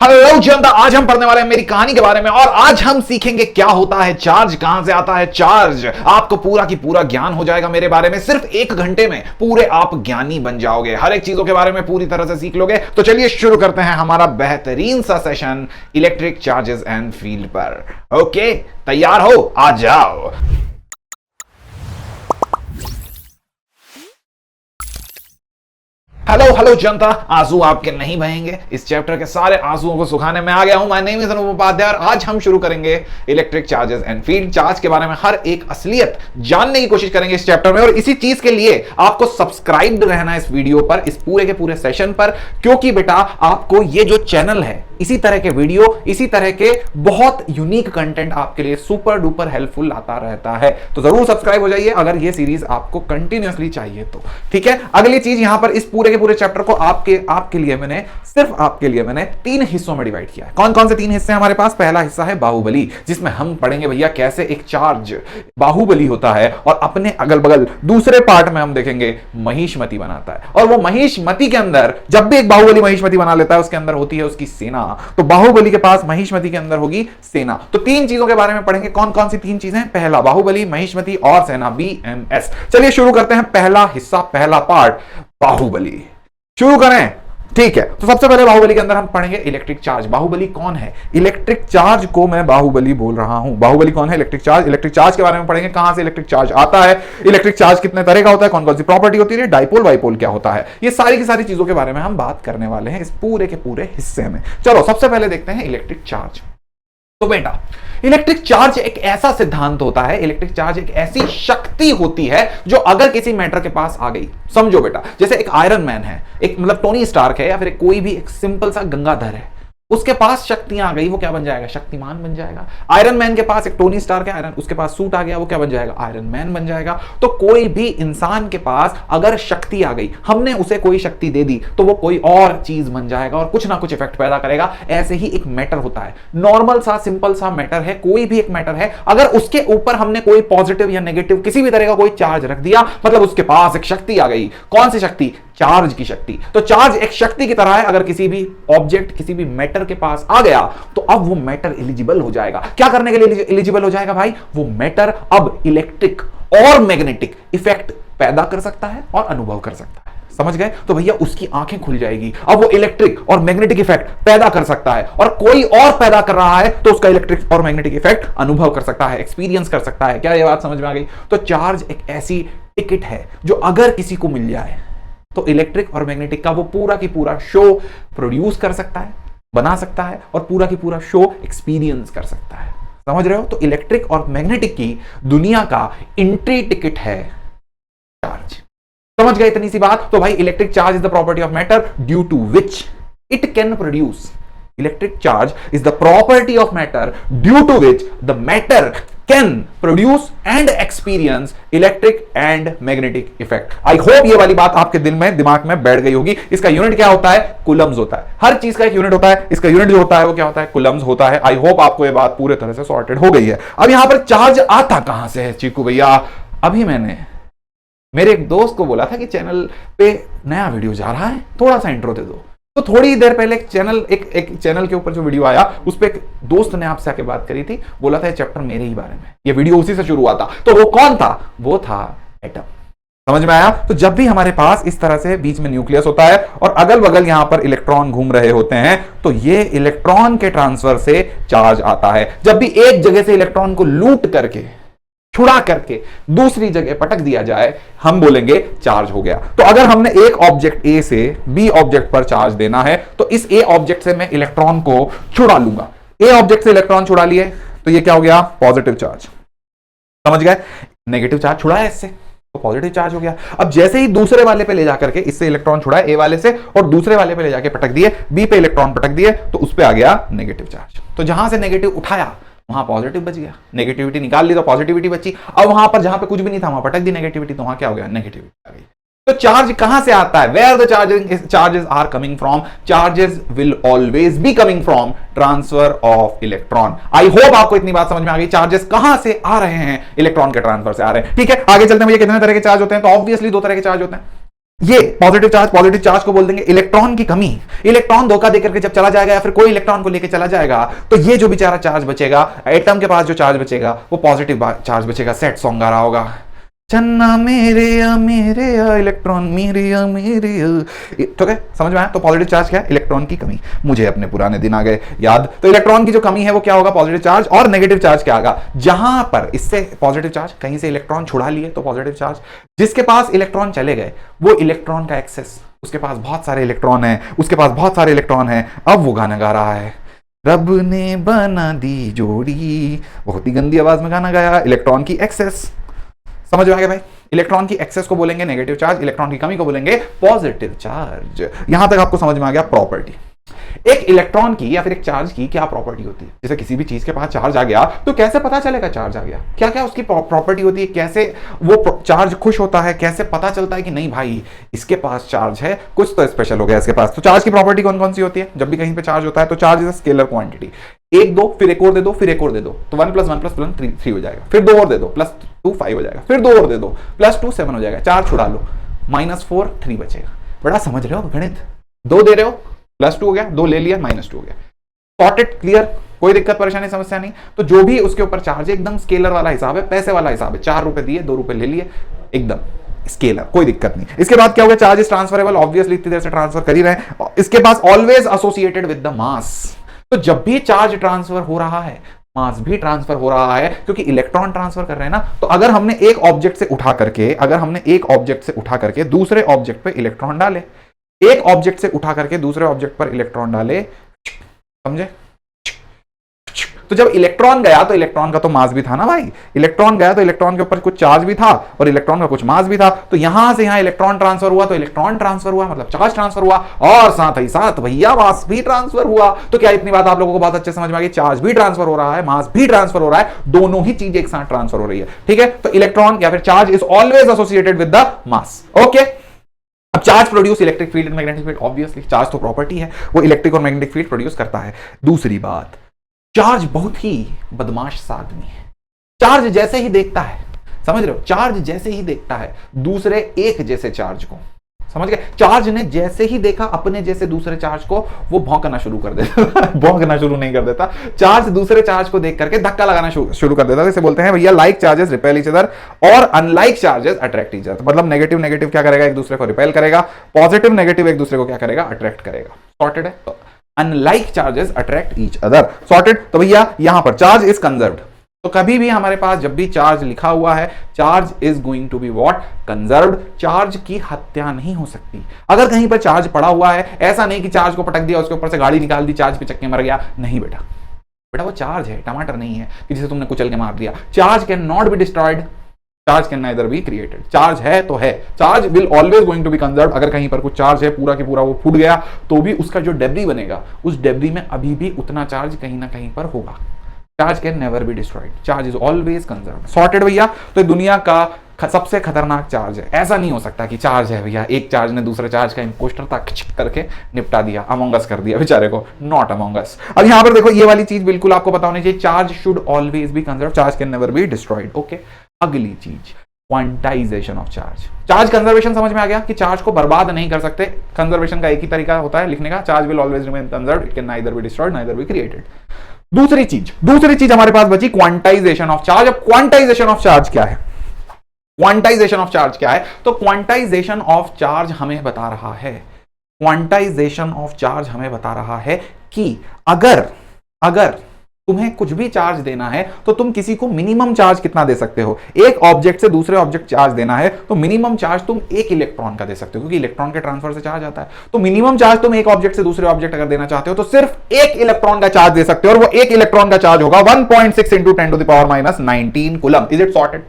Hello जनता, आज हम पढ़ने वाले हैं मेरी कहानी के बारे में और आज हम सीखेंगे क्या होता है चार्ज, कहां से आता है चार्ज। आपको पूरा की पूरा ज्ञान हो जाएगा मेरे बारे में। सिर्फ 1 घंटे में पूरे आप ज्ञानी बन जाओगे, हर एक चीजों के बारे में पूरी तरह से सीख लोगे। तो चलिए शुरू करते हैं हमारा बेहतरीन सा session electric charges and field पर। ओके, तैयार हो? आ जाओ। हेलो हेलो जनता, आंसू आपके नहीं बहेंगे। इस चैप्टर के सारे आंसुओं को सुखाने में आ गया हूं। My name is Anoop Upadhyay और आज हम शुरू करेंगे electric charges and field. Charge के बारे में हर एक असलियत जानने की कोशिश करेंगे इस चैप्टर में और इसी चीज के लिए आपको सब्सक्राइब्ड रहना है इस वीडियो पर, इस पूरे के पूरे सेशन पर, क्योंकि बेटा आपको ये जो चैनल है इसी तरह के वीडियो, इसी तरह के बहुत यूनिक कंटेंट आपके लिए सुपर डुपर हेल्पफुल आता रहता है। तो जरूर सब्सक्राइब हो जाइए अगर ये सीरीज आपको कंटिन्यूअसली चाहिए तो। ठीक है, अगली चीज यहां पर इस पूरे के पूरे चैप्टर को आपके लिए मैंने सिर्फ आपके लिए मैंने 3 हिस्सों में डिवाइड किया है। कौन कौन से 3 हिस्से हमारे पास? पहला हिस्सा है बाहुबली, जिसमें हम पढ़ेंगे भैया कैसे एक चार्ज बाहुबली होता है और अपने अगल बगल दूसरे पार्ट में हम देखेंगे महिष्मति बनाता है। और वो महिष्मति के अंदर जब भी एक बाहुबली महिष्मति बना लेता है उसके अंदर होती है उसकी सेना। तो बाहुबली के पास महिष्मति के अंदर होगी सेना। तो 3 चीजों के बारे में पढ़ेंगे। कौन कौन सी 3 चीजें? पहला बाहुबली, महिष्मति और सेना, BMS। चलिए शुरू करते हैं पहला हिस्सा, पहला पार्ट बाहुबली। शुरू करें? ठीक है, तो सबसे पहले बाहुबली के अंदर हम पढ़ेंगे इलेक्ट्रिक चार्ज। बाहुबली कौन है? इलेक्ट्रिक चार्ज को मैं बाहुबली बोल रहा हूं। बाहुबली कौन है? Electric charge. इलेक्ट्रिक चार्ज के बारे में पढ़ेंगे, कहां से इलेक्ट्रिक चार्ज आता है, इलेक्ट्रिक चार्ज कितने तरह का होता है, कौन कौन सी प्रॉपर्टी होती है, डाइपोल वाइपोल क्या होता है, ये सारी की सारी चीजों के बारे में हम बात करने वाले हैं इस पूरे के पूरे हिस्से में। चलो सबसे पहले देखते हैं इलेक्ट्रिक चार्ज। तो बेटा इलेक्ट्रिक चार्ज एक ऐसा सिद्धांत होता है, इलेक्ट्रिक चार्ज एक ऐसी शक्ति होती है जो अगर किसी मैटर के पास आ गई, समझो बेटा जैसे एक आयरन मैन है, एक मतलब टोनी स्टार्क है, या फिर कोई भी एक सिंपल सा गंगाधर है, उसके पास शक्तियां आ गई, वो क्या बन जाएगा? शक्तिमान बन जाएगा। आयरन मैन के पास एक टोनी स्टार्क है, आयरन, उसके पास सूट आ गया, वो क्या बन जाएगा? आयरन मैन बन जाएगा। तो कोई भी इंसान के पास अगर शक्ति आ गई, हमने उसे कोई शक्ति दे दी, तो वो कोई और चीज बन जाएगा और कुछ ना कुछ इफेक्ट पैदा करेगा। ऐसे ही एक मैटर होता है, नॉर्मल सा सिंपल सा मैटर है, कोई भी एक मैटर है, अगर उसके ऊपर हमने कोई पॉजिटिव या नेगेटिव किसी भी तरह का कोई चार्ज रख दिया, मतलब उसके पास एक शक्ति आ गई। कौन सी शक्ति? चार्ज की शक्ति। तो चार्ज एक शक्ति की तरह है, अगर किसी भी ऑब्जेक्ट किसी भी मैटर के पास आ गया तो अब वो मैटर एलिजिबल हो जाएगा। क्या करने के लिए एलिजिबल हो जाएगा भाई? वो मैटर अब इलेक्ट्रिक और मैग्नेटिक इफेक्ट पैदा कर सकता है और अनुभव कर सकता है। समझ गए? तो भैया उसकी आंखें खुल जाएगी, अब वो इलेक्ट्रिक और मैग्नेटिक इफेक्ट पैदा कर सकता है और कोई और पैदा कर रहा है तो उसका इलेक्ट्रिक और मैग्नेटिक इफेक्ट अनुभव कर सकता है, एक्सपीरियंस कर सकता है। क्या ये बात समझ में आ गई? तो चार्ज एक ऐसी टिकट है जो अगर किसी को मिल जाए तो इलेक्ट्रिक और मैग्नेटिक का वो पूरा की पूरा शो प्रोड्यूस कर सकता है, बना सकता है और पूरा की पूरा शो एक्सपीरियंस कर सकता है। समझ रहे हो? तो इलेक्ट्रिक और मैग्नेटिक की दुनिया का एंट्री टिकट है चार्ज। समझ गए इतनी सी बात? तो भाई electric charge is the property of matter due to which it can produce. Electric charge is the property of matter due to which the matter can produce and experience electric and magnetic effect। I hope ये वाली बात आपके दिल में, दिमाग में बैठ गई होगी। इसका यूनिट क्या होता है? कूलम्स होता है। हर चीज का एक यूनिट होता है, इसका यूनिट जो होता है वो क्या होता है? कूलम्स होता है। आई होप आपको ये बात पूरे तरह से सॉर्टेड हो गई है। अब यहां पर चार्ज आता कहां से है चीकू भैया? अभी मैंने मेरे एक दोस्त को बोला था कि चैनल पे नया वीडियो जा रहा है, थोड़ा सा इंट्रो दे दो। तो थोड़ी देर पहले एक चैनल के ऊपर जो वीडियो आया उस पे एक दोस्त ने आपसे आके बात करी थी, बोला था ये चैप्टर मेरे ही बारे में, ये वीडियो उसी से शुरू हुआ था। तो वो कौन था? वो था एटम। समझ में आया? तो जब भी हमारे पास इस तरह से बीच में न्यूक्लियस होता है और अगल बगल यहां पर इलेक्ट्रॉन घूम रहे होते हैं, तो ये इलेक्ट्रॉन के ट्रांसफर से चार्ज आता है। जब भी एक जगह से इलेक्ट्रॉन को लूट करके, छुड़ा करके दूसरी जगह पटक दिया जाए, हम बोलेंगे चार्ज हो गया। तो अगर हमने एक ऑब्जेक्ट ए से बी ऑब्जेक्ट पर चार्ज देना है तो इस ए ऑब्जेक्ट से मैं इलेक्ट्रॉन को छुड़ा लूंगा। ए ऑब्जेक्ट से इलेक्ट्रॉन छुड़ा लिए तो ये क्या हो गया? Positive charge. समझ गए? नेगेटिव चार्ज छुड़ा है इससे तो पॉजिटिव चार्ज हो गया। अब जैसे ही दूसरे वाले पे ले जाकर के इससे इलेक्ट्रॉन छुड़ा ए वाले से और दूसरे वाले पे ले जाके पटक दिए, बी पे इलेक्ट्रॉन पटक दिए, तो उस पे आ गया नेगेटिव चार्ज। तो जहां से नेगेटिव उठाया वहां पॉजिटिव बच गया, नेगेटिविटी निकाल ली तो पॉजिटिविटी बची। अब वहां पर जहां पे कुछ भी नहीं था वहां पटक दी नेगेटिविटी, तो वहां क्या हो गया? नेगेटिविटी आ गई। तो चार्ज कहां से आता है? Where the charges are coming from? Charges will always be coming from transfer of electron. I hope आपको इतनी बात समझ में आ गई। चार्जेस कहां से आ रहे हैं? इलेक्ट्रॉन के ट्रांसफर से आ रहे हैं। ठीक है, आगे चलते हैं। भैया कितने तरह के चार्ज होते हैं? तो ऑब्वियसली 2 तरह के चार्ज होते हैं। ये पॉजिटिव चार्ज को बोल देंगे इलेक्ट्रॉन की कमी। इलेक्ट्रॉन धोखा देकर के जब चला जाएगा या फिर कोई इलेक्ट्रॉन को लेकर चला जाएगा तो ये जो बेचारा चार्ज बचेगा, एटम के पास जो चार्ज बचेगा वो पॉजिटिव चार्ज बचेगा। सेट सॉन्ग आ रहा होगा, चन्ना मेरे इलेक्ट्रॉन मेरे ठीक है, समझ में आया? तो पॉजिटिव चार्ज क्या है? इलेक्ट्रॉन की कमी। मुझे अपने पुराने दिन आ गए याद। तो इलेक्ट्रॉन की जो कमी है वो क्या होगा? Positive charge. और नेगेटिव चार्ज क्या आएगा? जहां पर इससे पॉजिटिव चार्ज कहीं से इलेक्ट्रॉन छुड़ा लिए तो पॉजिटिव चार्ज। जिसके पास इलेक्ट्रॉन चले गए वो इलेक्ट्रॉन का एक्सेस, उसके पास बहुत सारे इलेक्ट्रॉन है, उसके पास बहुत सारे इलेक्ट्रॉन है। अब वो गाना गा रहा है, रब ने बना दी जोड़ी, बहुत ही गंदी आवाज में गाना गाया। इलेक्ट्रॉन की एक्सेस, समझ में आ गया भाई? इलेक्ट्रॉन की एक्सेस को बोलेंगे नेगेटिव चार्ज, इलेक्ट्रॉन की कमी को बोलेंगे पॉजिटिव चार्ज। यहां तक आपको समझ में आ गया प्रॉपर्टी। एक इलेक्ट्रॉन की या फिर एक चार्ज की क्या प्रॉपर्टी होती है? जैसे किसी भी चीज के पास चार्ज आ गया तो कैसे पता चलेगा चार्ज आ गया? क्या क्या उसकी प्रॉपर्टी होती है? कैसे वो चार्ज खुश होता है? कैसे पता चलता है कि नहीं भाई इसके पास चार्ज है, कुछ तो स्पेशल हो गया इसके पास? तो चार्ज की प्रॉपर्टी कौन कौन सी होती है? जब भी कहीं पे चार्ज होता है तो charge is a scalar quantity. एक दो, फिर एक और दे दो, फिर एक और दे दो, तो 1 + 1 + 1 3 हो जाएगा। फिर 2 और दे दो, +2 5 हो जाएगा। फिर 2 और दे दो, +2 7 हो जाएगा। 4 छुड़ा लो, -4 3 बचेगा। बड़ा समझ रहे हो गणित? 2 दे रहे हो, +2 हो गया, 2 ले लिया, -2 हो गया। सॉर्टेड, क्लियर, कोई दिक्कत परेशानी समस्या नहीं। तो जो भी उसके ऊपर चार्ज है एकदम स्केलर वाला हिसाब है, पैसे वाला हिसाब है। 4 रुपए दिए, 2 रुपए ले लिए, एकदम स्केलर, कोई दिक्कत नहीं। इसके बाद क्या हो गया? चार्ज इज ट्रांसफरेबल, ऑब्वियसली इतनी देर से ट्रांसफर कर ही रहे हैं। इसके पास always associated with the mass. तो जब भी चार्ज ट्रांसफर हो रहा है मास भी ट्रांसफर हो रहा है, क्योंकि इलेक्ट्रॉन ट्रांसफर कर रहे हैं ना। तो अगर हमने एक ऑब्जेक्ट से उठा करके दूसरे ऑब्जेक्ट पे इलेक्ट्रॉन डाले, एक ऑब्जेक्ट से उठा करके दूसरे ऑब्जेक्ट पर इलेक्ट्रॉन डाले, समझे? तो जब इलेक्ट्रॉन गया तो इलेक्ट्रॉन का तो मास भी था ना भाई। इलेक्ट्रॉन गया तो इलेक्ट्रॉन के ऊपर कुछ चार्ज भी था और इलेक्ट्रॉन का कुछ मास भी था। तो यहां से यहां इलेक्ट्रॉन ट्रांसफर हुआ तो इलेक्ट्रॉन ट्रांसफर हुआ मतलब चार्ज ट्रांसफर हुआ, और साथ ही साथ भैया मास भी ट्रांसफर हुआ। तो क्या इतनी बात आप लोगों को बहुत अच्छे समझ में आ गई? चार्ज भी ट्रांसफर हो रहा है, मास भी ट्रांसफर हो रहा है, दोनों ही चीजें एक साथ ट्रांसफर हो रही है। ठीक है, तो इलेक्ट्रॉन या फिर charge is always associated with the mass. Okay, अब charge produce electric field and magnetic field. Obviously charge तो प्रॉपर्टी है, वो इलेक्ट्रिक और मैग्नेटिक फील्ड प्रोड्यूस करता है। दूसरी बात, चार्ज बहुत ही बदमाश सा आदमी है। चार्ज जैसे ही देखता है, समझ रहे हो? चार्ज जैसे ही देखता है दूसरे एक जैसे चार्ज को, समझ गए? चार्ज ने जैसे ही देखा अपने जैसे दूसरे चार्ज को, वो भौंकना शुरू कर देता भौंकना शुरू नहीं कर देता, चार्ज दूसरे चार्ज को देख करके धक्का लगाना शुरू कर देता। जैसे बोलते हैं भैया like charges repel each other और unlike charges attract each other. मतलब नेगेटिव नेगेटिव क्या करेगा? एक दूसरे को रिपेल करेगा, पॉजिटिव नेगेटिव एक दूसरे को क्या करेगा? अट्रैक्ट करेगा। सॉर्टेड है? तो unlike charges attract each other. Sorted? तो भैया यहां पर चार्ज इज कंजर्व्ड। तो कभी भी हमारे पास जब भी चार्ज लिखा हुआ है, charge is going to be what? Conserved. Charge की हत्या नहीं हो सकती। अगर कहीं पर चार्ज पड़ा हुआ है, ऐसा नहीं कि चार्ज को पटक दिया, उसके ऊपर से गाड़ी निकाल दी, चार्ज पे चक्के मर गया, नहीं बेटा। बेटा वो चार्ज है, टमाटर नहीं है कि जिसे तुमने कुचल के मार दिया। Charge can not be destroyed, charge can neither be created. Charge है तो है, charge will always going to be conserved. अगर कहीं पर कुछ चार्ज है पूरा की पूरा वो फूट गया तो भी उसका जो डेब्री बनेगा, उस डेब्री में अभी भी उतना चार्ज कहीं ना कहीं पर होगा। Charge can never be destroyed, charge is always conserved. Sorted भैया? तो दुनिया का सबसे खतरनाक चार्ज है। ऐसा नहीं हो सकता कि चार्ज है भैया, एक चार्ज ने दूसरे चार्ज का इंपोस्टर तक करके निपटा दिया, अमंग अस कर दिया बेचारे को। नॉट अमंग अस। अब यहां पर देखो ये वाली चीज बिल्कुल आपको पता होनी चाहिए, charge should always be conserved, charge can never be destroyed. Okay, अगली चीज quantization of charge. Charge conservation समझ में आ गया कि चार्ज को बर्बाद नहीं कर सकते। कंजर्वेशन का एक ही तरीका होता है लिखने का, charge will always remain conserved, it can neither be destroyed neither be created. दूसरी चीज हमारे पास बची क्वांटाइजेशन ऑफ चार्ज। अब क्वांटाइजेशन ऑफ चार्ज क्या है? क्वांटाइजेशन ऑफ चार्ज क्या है? तो क्वांटाइजेशन ऑफ चार्ज हमें बता रहा है, क्वांटाइजेशन ऑफ चार्ज हमें बता रहा है कि अगर तुम्हें कुछ भी चार्ज देना है तो तुम किसी को मिनिमम चार्ज कितना दे सकते हो? एक ऑब्जेक्ट से दूसरे ऑब्जेक्ट चार्ज देना है तो मिनिमम चार्ज तुम 1 इलेक्ट्रॉन का दे सकते हो, क्योंकि इलेक्ट्रॉन के ट्रांसफर से चार्ज आता है। तो मिनिमम चार्ज तुम एक ऑब्जेक्ट से दूसरे ऑब्जेक्ट अगर देना चाहते हो तो सिर्फ 1 इलेक्ट्रॉन का चार्ज दे सकते हो, और वो 1 इलेक्ट्रॉन का चार्ज होगा 1.6 × 10⁻⁻19 coulomb. Is it sorted?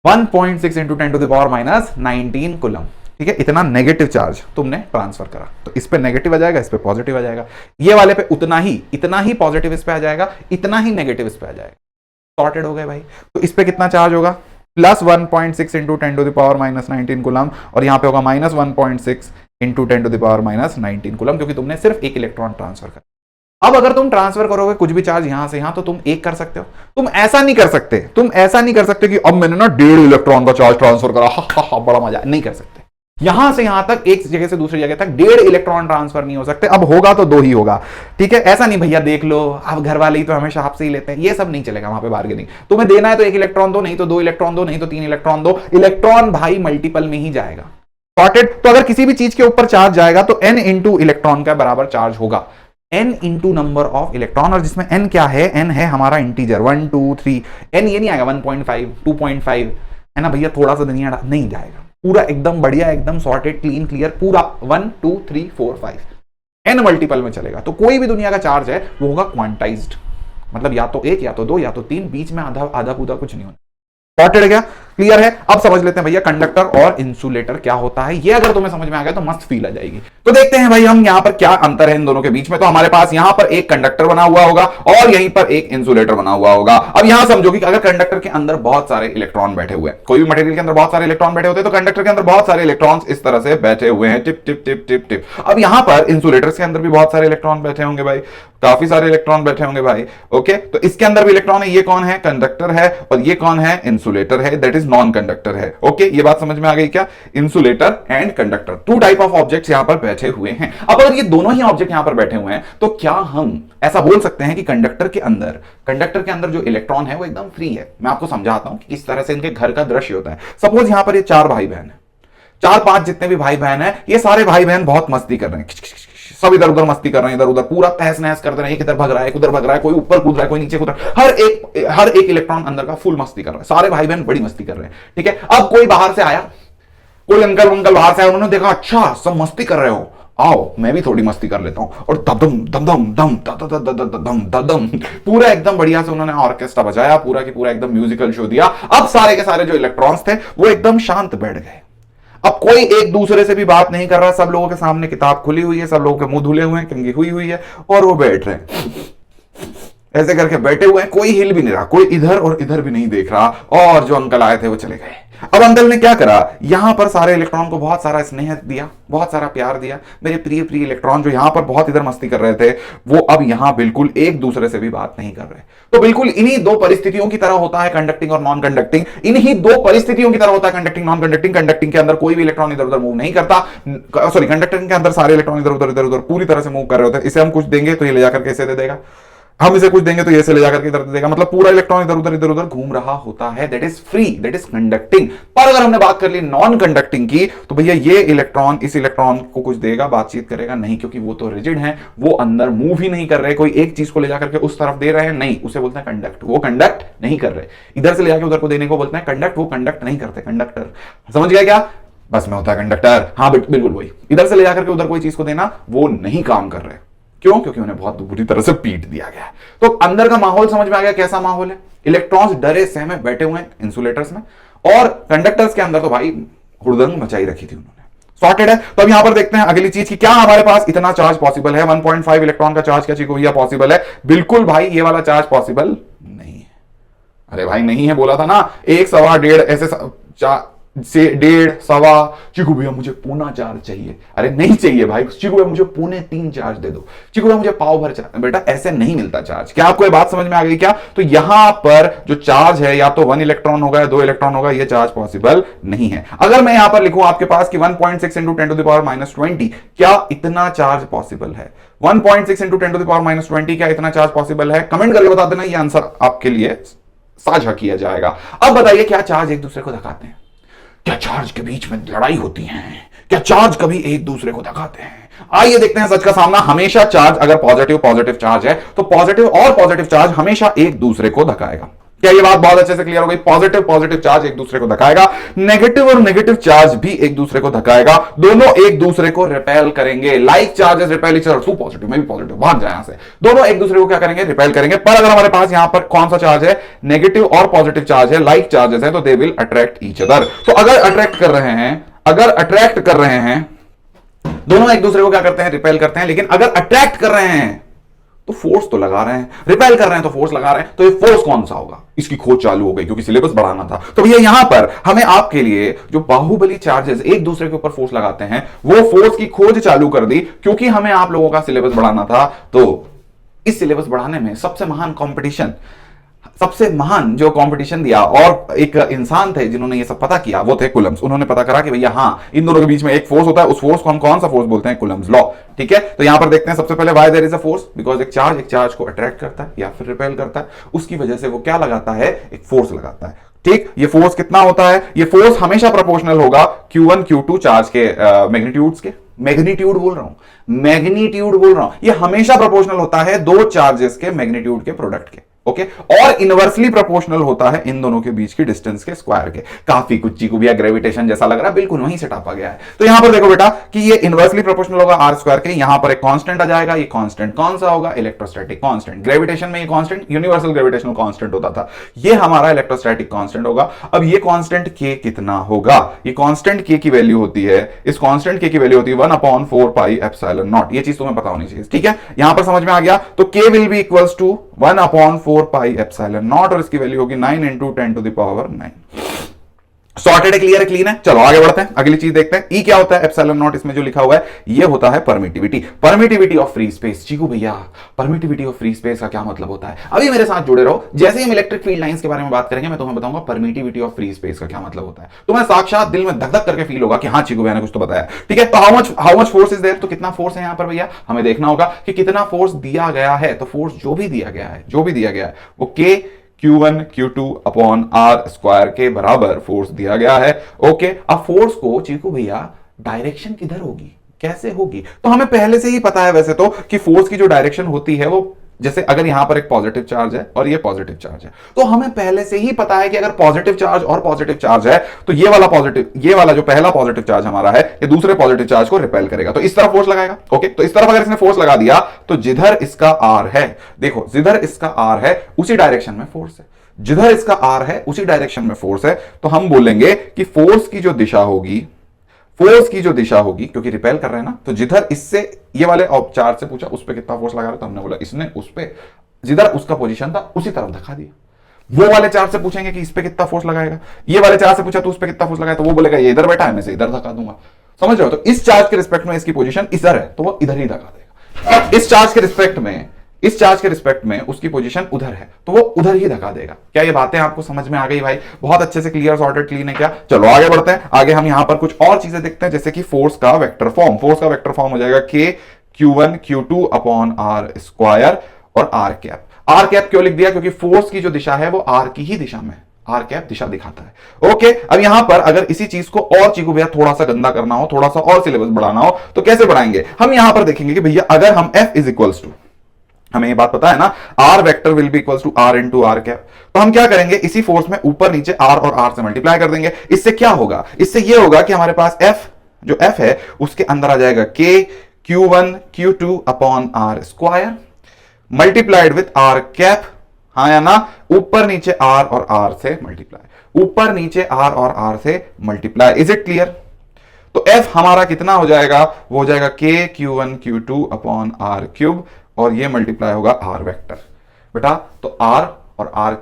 1.6 × 10⁻⁻19 coulomb. ठीक है, इतना नेगेटिव चार्ज तुमने ट्रांसफर करा, तो इस पे नेगेटिव आ जाएगा, इस पे पॉजिटिव आ जाएगा। ये वाले पे इतना ही पॉजिटिव इस पे आ जाएगा, इतना ही नेगेटिव इस पे आ जाएगा। सॉर्टेड हो गए भाई। तो इस पे कितना चार्ज होगा? +1.6 × 10⁻⁻19 कूलम, और यहां पे होगा -1.6 × 10⁻⁻19 कूलम, क्योंकि तुमने सिर्फ 1 इलेक्ट्रॉन ट्रांसफर करा। अब अगर तुम ट्रांसफर करोगे कुछ भी चार्ज यहां से यहां, तो तुम 1 कर सकते हो। तुम ऐसा नहीं कर सकते कि अब मैंने ना 1.5 इलेक्ट्रॉन का चार्ज ट्रांसफर करा, हा, बड़ा मजा, नहीं कर सकते। यहां से यहां तक, एक जगह से दूसरी जगह तक 1.5 इलेक्ट्रॉन ट्रांसफर नहीं हो सकते। अब होगा तो 2 ही होगा, ठीक है। ऐसा नहीं भैया देख लो, अब घर वाले ही तो हमेशा आपसे ही लेते हैं, ये सब नहीं चलेगा वहां पे बार्गेनिंग। तुम्हें देना है तो 1 इलेक्ट्रॉन दो, नहीं तो 2 इलेक्ट्रॉन दो, नहीं तो 3 इलेक्ट्रॉन दो। इलेक्ट्रॉन भाई मल्टीपल में ही जाएगा, सॉर्टेड। तो अगर किसी भी चीज के ऊपर चार्ज जाएगा तो n इंटू इलेक्ट्रॉन का बराबर चार्ज होगा, n into number of electron, और जिसमें n क्या है, n है हमारा इंटीजर 1 2 3। n ये नहीं आएगा 1.5 2.5, है ना भैया, थोड़ा सा दुनिया नहीं जाएगा, पूरा एकदम बढ़िया, एकदम सॉर्टेड, क्लीन, क्लियर, पूरा 1 2 3 4 5 n मल्टीपल में चलेगा। तो कोई भी दुनिया का चार्ज है वो होगा क्वांटाइज्ड, मतलब या तो 1 या तो 2 या तो 3, बीच में आधा आधा पूधा कुछ नहीं होना। सॉर्टेड है क्या, क्लियर है। अब समझ लेते हैं भैया कंडक्टर और इंसुलेटर क्या होता है। ये अगर तुम्हें समझ में आ गया तो मस्त फील आ जाएगी। तो देखते हैं भाई हम यहां पर क्या अंतर है इन दोनों के बीच में। तो हमारे पास यहां पर एक कंडक्टर बना हुआ होगा और यहीं पर एक इंसुलेटर बना हुआ होगा। अब यहां समझो कि अगर कंडक्टर के अंदर बहुत सारे इलेक्ट्रॉन बैठे हुए हैं, कोई भी मटेरियल के अंदर बहुत सारे इलेक्ट्रॉन बैठे होते हैं, तो कंडक्टर के अंदर बहुत सारे इलेक्ट्रॉन्स इस तरह से बैठे हुए हैं, tip tip tip tip tip. अब यहां पर इंसुलेटर के अंदर भी बहुत सारे इलेक्ट्रॉन बैठे होंगे भाई, काफी सारे इलेक्ट्रॉन बैठे होंगे भाई। ओके, तो इसके अंदर भी इलेक्ट्रॉन है। ये कौन है, कंडक्टर है, और ये कौन है, इंसुलेटर है, दैट इज नॉन कंडक्टर है। ओके, ये बात समझ में आ गई क्या, insulator and conductor, 2 type of objects यहां पर बैठे हुए हैं। अब अगर ये दोनों ही ऑब्जेक्ट यहां पर बैठे हुए हैं तो क्या हम ऐसा बोल सकते हैं कि कंडक्टर के अंदर जो इलेक्ट्रॉन है वो एकदम फ्री है। मैं आपको समझाता हूं कि किस तरह से इनके घर का दृश्य होता है। सपोज यहां पर ये 4 भाई बहन है, 4-5 जितने भी भाई बहन है, ये सारे भाई बहन बहुत मस्ती कर रहे हैं, सब इधर उधर मस्ती कर रहे हैं, इधर उधर पूरा तहस नहस करते रहे, एक इधर भग रहा है, एक उधर भग रहा है, कोई ऊपर कूद रहा है, कोई नीचे कूद रहा है, हर एक इलेक्ट्रॉन अंदर का फुल मस्ती कर रहा है, सारे भाई बहन बड़ी मस्ती कर रहे हैं, ठीक है। अब कोई बाहर से आया, कोई अंकल बाहर से आया, उन्होंने देखा अच्छा सब मस्ती कर रहे हो, आओ मैं भी थोड़ी मस्ती कर लेता हूं, और दम दम दम दम दम दम, पूरा एकदम बढ़िया से उन्होंने ऑर्केस्ट्रा बजाया, पूरा की पूरा एकदम म्यूजिकल शो दिया। अब सारे के सारे जो इलेक्ट्रॉन्स थे वो एकदम शांत बैठ गए। अब कोई एक दूसरे से भी बात नहीं कर रहा, सब लोगों के सामने किताब खुली हुई है, सब लोगों के मुंह धुले हुए हैं, कंघी हुई है, और वो बैठ रहे हैं, ऐसे करके बैठे हुए हैं, कोई हिल भी नहीं रहा, कोई इधर और इधर भी नहीं देख रहा, और जो अंकल आए थे वो चले गए। अब अंकल ने क्या करा, यहां पर सारे इलेक्ट्रॉन को बहुत सारा स्नेह दिया, बहुत सारा प्यार दिया। मेरे प्रिय प्रिय इलेक्ट्रॉन जो यहां पर बहुत इधर मस्ती कर रहे थे, वो अब यहां बिल्कुल एक दूसरे से भी बात नहीं कर रहे। तो बिल्कुल इन्हीं 2 परिस्थितियों की तरह होता है कंडक्टिंग और नॉन कंडक्टिंग, इन्हीं 2 परिस्थितियों की तरह होता है कंडक्टिंग नॉन कंडक्टिंग। कंडक्टिंग के अंदर कोई भी इलेक्ट्रॉन इधर उधर मूव नहीं करता, सॉरी, कंडक्टिंग के अंदर सारे इलेक्ट्रॉन इधर उधर पूरी तरह से मूव कर रहे होते हैं। इसे हम कुछ देंगे तो ये ले जाकर कैसे दे देगा, हम इसे कुछ देंगे तो ये से ले जाकर के इधर दे देगा, मतलब पूरा इलेक्ट्रॉन इधर उधर घूम रहा होता है, that is free, that is conducting. पर अगर हमने बात कर ली नॉन कंडक्टिंग की, तो भैया ये इलेक्ट्रॉन इस इलेक्ट्रॉन को कुछ देगा, बातचीत करेगा नहीं, क्योंकि वो तो रिजिड है, वो अंदर मूव ही नहीं कर रहे, कोई एक चीज को ले जाकर के उस तरफ दे रहे हैं, नहीं, उसे बोलते हैं कंडक्ट। वो कंडक्ट नहीं कर रहे, इधर से ले जाकर उधर को देने को बोलते हैं कंडक्ट, वो कंडक्ट नहीं करते, कंडक्टर। समझ गया क्या, बस में होता है कंडक्टर, हाँ बिल्कुल वही। इधर से ले जाकर के उधर कोई चीज को देना, वो नहीं काम कर रहे, क्यों, क्योंकि उन्हें बहुत बुरी तरह से पीट दिया गया। तो अंदर का माहौल समझ में आ गया, कैसा माहौल है, इलेक्ट्रॉन्स डरे सहमे बैठे हुए हैं इंसुलेटर्स में, और कंडक्टर्स के अंदर तो भाई हुड़दंग मचाई रखी थी उन्होंने। सॉर्टेड है। तो अब यहां पर देखते हैं अगली चीज की, क्या हमारे पास इतना चार्ज पॉसिबल है, 1.5 इलेक्ट्रॉन का चार्ज क्या चीज पॉसिबल है, बिल्कुल भाई ये वाला चार्ज पॉसिबल नहीं है। अरे भाई नहीं है, बोला था ना, 1 सवा 1.5 ऐसे से 1.5 सवा, चिकू भैया मुझे पौना चार्ज चाहिए, अरे नहीं चाहिए भाई, चिकू भैया मुझे 2.25 चार्ज दे दो, चिकू भैया मुझे पाव भर चार्ज, बेटा ऐसे नहीं मिलता चार्ज। क्या आपको ये बात समझ में आ गई क्या, तो यहां पर जो चार्ज है या तो 1 इलेक्ट्रॉन होगा या 2 इलेक्ट्रॉन होगा, ये चार्ज पॉसिबल नहीं है। अगर मैं यहां पर लिखूं आपके पास कि 1.6 इंटू 10⁻⁻20, क्या इतना चार्ज पॉसिबल है, 1.6 इंटू 10⁻⁻20 क्या इतना चार्ज पॉसिबल है, कमेंट करके बता देना, ये आंसर आपके लिए साझा किया जाएगा। अब बताइए, क्या चार्ज एक दूसरे को धकाते हैं, क्या चार्ज के बीच में लड़ाई होती है, क्या चार्ज कभी एक दूसरे को धकाते हैं? आइए देखते हैं सच का सामना। हमेशा चार्ज अगर पॉजिटिव चार्ज है तो पॉजिटिव और पॉजिटिव चार्ज हमेशा एक दूसरे को धकाएगा। क्या ये बात बहुत अच्छे से क्लियर हो गई? पॉजिटिव चार्ज एक दूसरे को धकाएगा, नेगेटिव और नेगेटिव चार्ज भी एक दूसरे को धकाएगा, दोनों एक दूसरे को रिपेल करेंगे। Like charges repel each other, तू पॉजिटिव मैं भी पॉजिटिव, भाग जाए यहां से, दोनों एक दूसरे को क्या करेंगे, रिपेल करेंगे। पर अगर हमारे पास यहां पर कौन सा चार्ज है, नेगेटिव और पॉजिटिव चार्ज है, लाइक चार्जेस है, तो they will attract each other. तो अगर अट्रैक्ट कर रहे हैं दोनों एक दूसरे को क्या करते हैं, रिपेल करते हैं। लेकिन अगर अट्रैक्ट कर रहे हैं तो फोर्स तो लगा रहे हैं, रिपेल कर रहे हैं तो फोर्स लगा रहे हैं, तो ये फोर्स कौन सा होगा, इसकी खोज चालू हो गई क्योंकि सिलेबस बढ़ाना था। तो भैया यहां पर हमें आपके लिए जो बाहुबली चार्जेस एक दूसरे के ऊपर फोर्स लगाते हैं, वो फोर्स की खोज चालू कर दी क्योंकि हमें आप लोगों का सिलेबस बढ़ाना था। तो इस सिलेबस बढ़ाने में सबसे महान कंपटीशन सबसे महान जो कंपटीशन दिया और एक इंसान थे जिन्होंने ये सब पता किया, वो थे कुलम्स। उन्होंने पता करा कि भैया हाँ, इन दोनों के बीच में एक फोर्स होता है, उस फोर्स को हम कौन सा फोर्स बोलते हैं? Coulomb's law. ठीक है, तो यहां पर देखते हैं सबसे पहले why there is a force, because एक चार्ज को अट्रैक्ट करता है या फिर रिपेल करता है, उसकी वजह से वो क्या लगाता है? एक फोर्स लगाता है। ठीक, ये फोर्स कितना होता है? ये फोर्स हमेशा प्रोपोर्शनल होगा Q1 Q2 चार्ज के मैग्नीट्यूड्स के। मैग्नीट्यूड बोल रहा हूं, मैग्नीट्यूड बोल रहा हूं, ये हमेशा प्रोपोर्शनल होता है दो चार्जेस के मैग्नीट्यूड के प्रोडक्ट के। ओके, और इनवर्सली प्रोपोर्शनल होता है इन दोनों के बीच की डिस्टेंस के स्क्वायर के। काफी कुछ चीकू भैया ग्रेविटेशन जैसा लग रहा है, बिल्कुल वहीं से टापा गया है। तो यहां पर देखो बेटा कि ये इनवर्सली प्रोपोर्शनल होगा आर स्क्वायर के। यहां पर एक कांस्टेंट आ जाएगा, ये कांस्टेंट कौन सा होगा? Electrostatic constant. ग्रेविटेशन में ये कांस्टेंट यूनिवर्सल ग्रेविटेशनल कांस्टेंट होता था, ये हमारा इलेक्ट्रोस्टैटिक कांस्टेंट होगा। अब ये कांस्टेंट के कितना होगा? ये कांस्टेंट के की वैल्यू होती है, इस कांस्टेंट के की वैल्यू होती है 1/4 पाई एप्सिलॉन नॉट। ये चीज तुम्हें पता होनी चाहिए। ठीक है, यहां पर समझ में आ गया। तो K will be equals to 1/4 pi epsilon naught, और इसकी वैल्यू होगी 9 × 10⁻⁹। सॉर्टेड है, क्लियर है, क्लीन है। चलो आगे बढ़ते हैं, अगली चीज देखते हैं। ई क्या होता है? एप्सिलॉन नॉट इसमें जो लिखा हुआ है ये होता है permittivity. Permittivity of free space. Chiku भैया परमिटिविटी ऑफ फ्री स्पेस का क्या मतलब होता है? अभी मेरे साथ जुड़े रहो, जैसे ही हम इलेक्ट्रिक फील्ड लाइंस के बारे में बात करेंगे मैं तुम्हें बताऊंगा परमिटिविटी ऑफ फ्री स्पेस का क्या मतलब होता है। तुम्हें साक्षात दिल में धक धक करके फील होगा कि हाँ चीकू भैया ने कुछ तो बताया। ठीक है, तो how much force is there, तो कितना फोर्स है यहां पर भैया हमें देखना होगा कि कितना फोर्स दिया गया है। तो फोर्स जो भी दिया गया है वो K Q1 Q2 upon R square के बराबर फोर्स दिया गया है। ओके, अब फोर्स को चीकू भैया डायरेक्शन किधर होगी, कैसे होगी? तो हमें पहले से ही पता है वैसे तो कि फोर्स की जो डायरेक्शन होती है वो, जैसे अगर यहां पर एक पॉजिटिव चार्ज है और ये पॉजिटिव चार्ज है, तो हमें पहले से ही पता है कि अगर पॉजिटिव चार्ज और पॉजिटिव चार्ज है तो ये वाला जो पहला पॉजिटिव चार्ज हमारा है ये दूसरे पॉजिटिव चार्ज को रिपेल करेगा, तो इस तरफ फोर्स लगाएगा। ओके, तो इस तरफ अगर इसने फोर्स लगा दिया तो जिधर इसका आर है, देखो जिधर इसका आर है उसी डायरेक्शन में फोर्स है, जिधर इसका आर है उसी डायरेक्शन में फोर्स है। तो हम बोलेंगे कि फोर्स की जो दिशा होगी, क्योंकि रिपेल कर रहे हैं ना, तो जिधर इससे ये वाले चार्ज से पूछा उस पर कितना फोर्स लगा रहा, तो हमने बोला इसने उस पे जिधर उसका पोजीशन था उसी तरफ धक्का दिया। वो वाले चार्ज से पूछेंगे कि इस पे कितना फोर्स लगाएगा, ये वाले चार्ज से पूछा तो उस पे कितना फोर्स लगाएगा, तो वो बोलेगा ये इधर बैठा है मैं इसे इधर धक्का दूंगा। समझ रहे हो? तो इस चार्ज के रिस्पेक्ट में इसकी पोजीशन इधर है तो वो इधर ही धक्का देगा, इस चार्ज के रिस्पेक्ट में उसकी पोजीशन उधर है तो वो उधर ही धक्का देगा। क्या ये बातें आपको समझ में आ गई भाई? बहुत अच्छे से क्लियर, सॉर्टेड, क्लीन है क्या? चलो आगे बढ़ते हैं। आगे हम यहां पर कुछ और चीजें देखते हैं, जैसे कि फोर्स का वेक्टर फॉर्म हो जाएगा K Q1 Q2 upon R square और आर कैप क्यों लिख दिया? क्योंकि फोर्स की जो दिशा है वो आर की ही दिशा में, आर कैप दिशा दिखाता है। ओके, अब यहां पर अगर इसी चीज को और चीकू भैया थोड़ा सा गंदा करना हो, थोड़ा सा और सिलेबस बढ़ाना हो, तो कैसे बढ़ाएंगे? हम यहां पर देखेंगे कि भैया अगर हम F इज इक्वल्स टू, हमें ये बात पता है ना, R vector will be equals to R into R cap, तो हम क्या करेंगे इसी फोर्स में ऊपर नीचे आर और आर से मल्टीप्लाई कर देंगे। इससे क्या होगा? इससे ये होगा कि हमारे पास F है उसके अंदर आ जाएगा K Q1 Q2 upon R square multiplied with R cap, हाँ या ना, ऊपर नीचे आर और आर से मल्टीप्लाई, ऊपर नीचे आर और आर से मल्टीप्लाई। Is it clear? तो F हमारा कितना हो जाएगा? वो हो जाएगा K Q1 Q2 upon are cube और ये मल्टीप्लाई होगा आर वेक्टर। बेटा तो आर और आर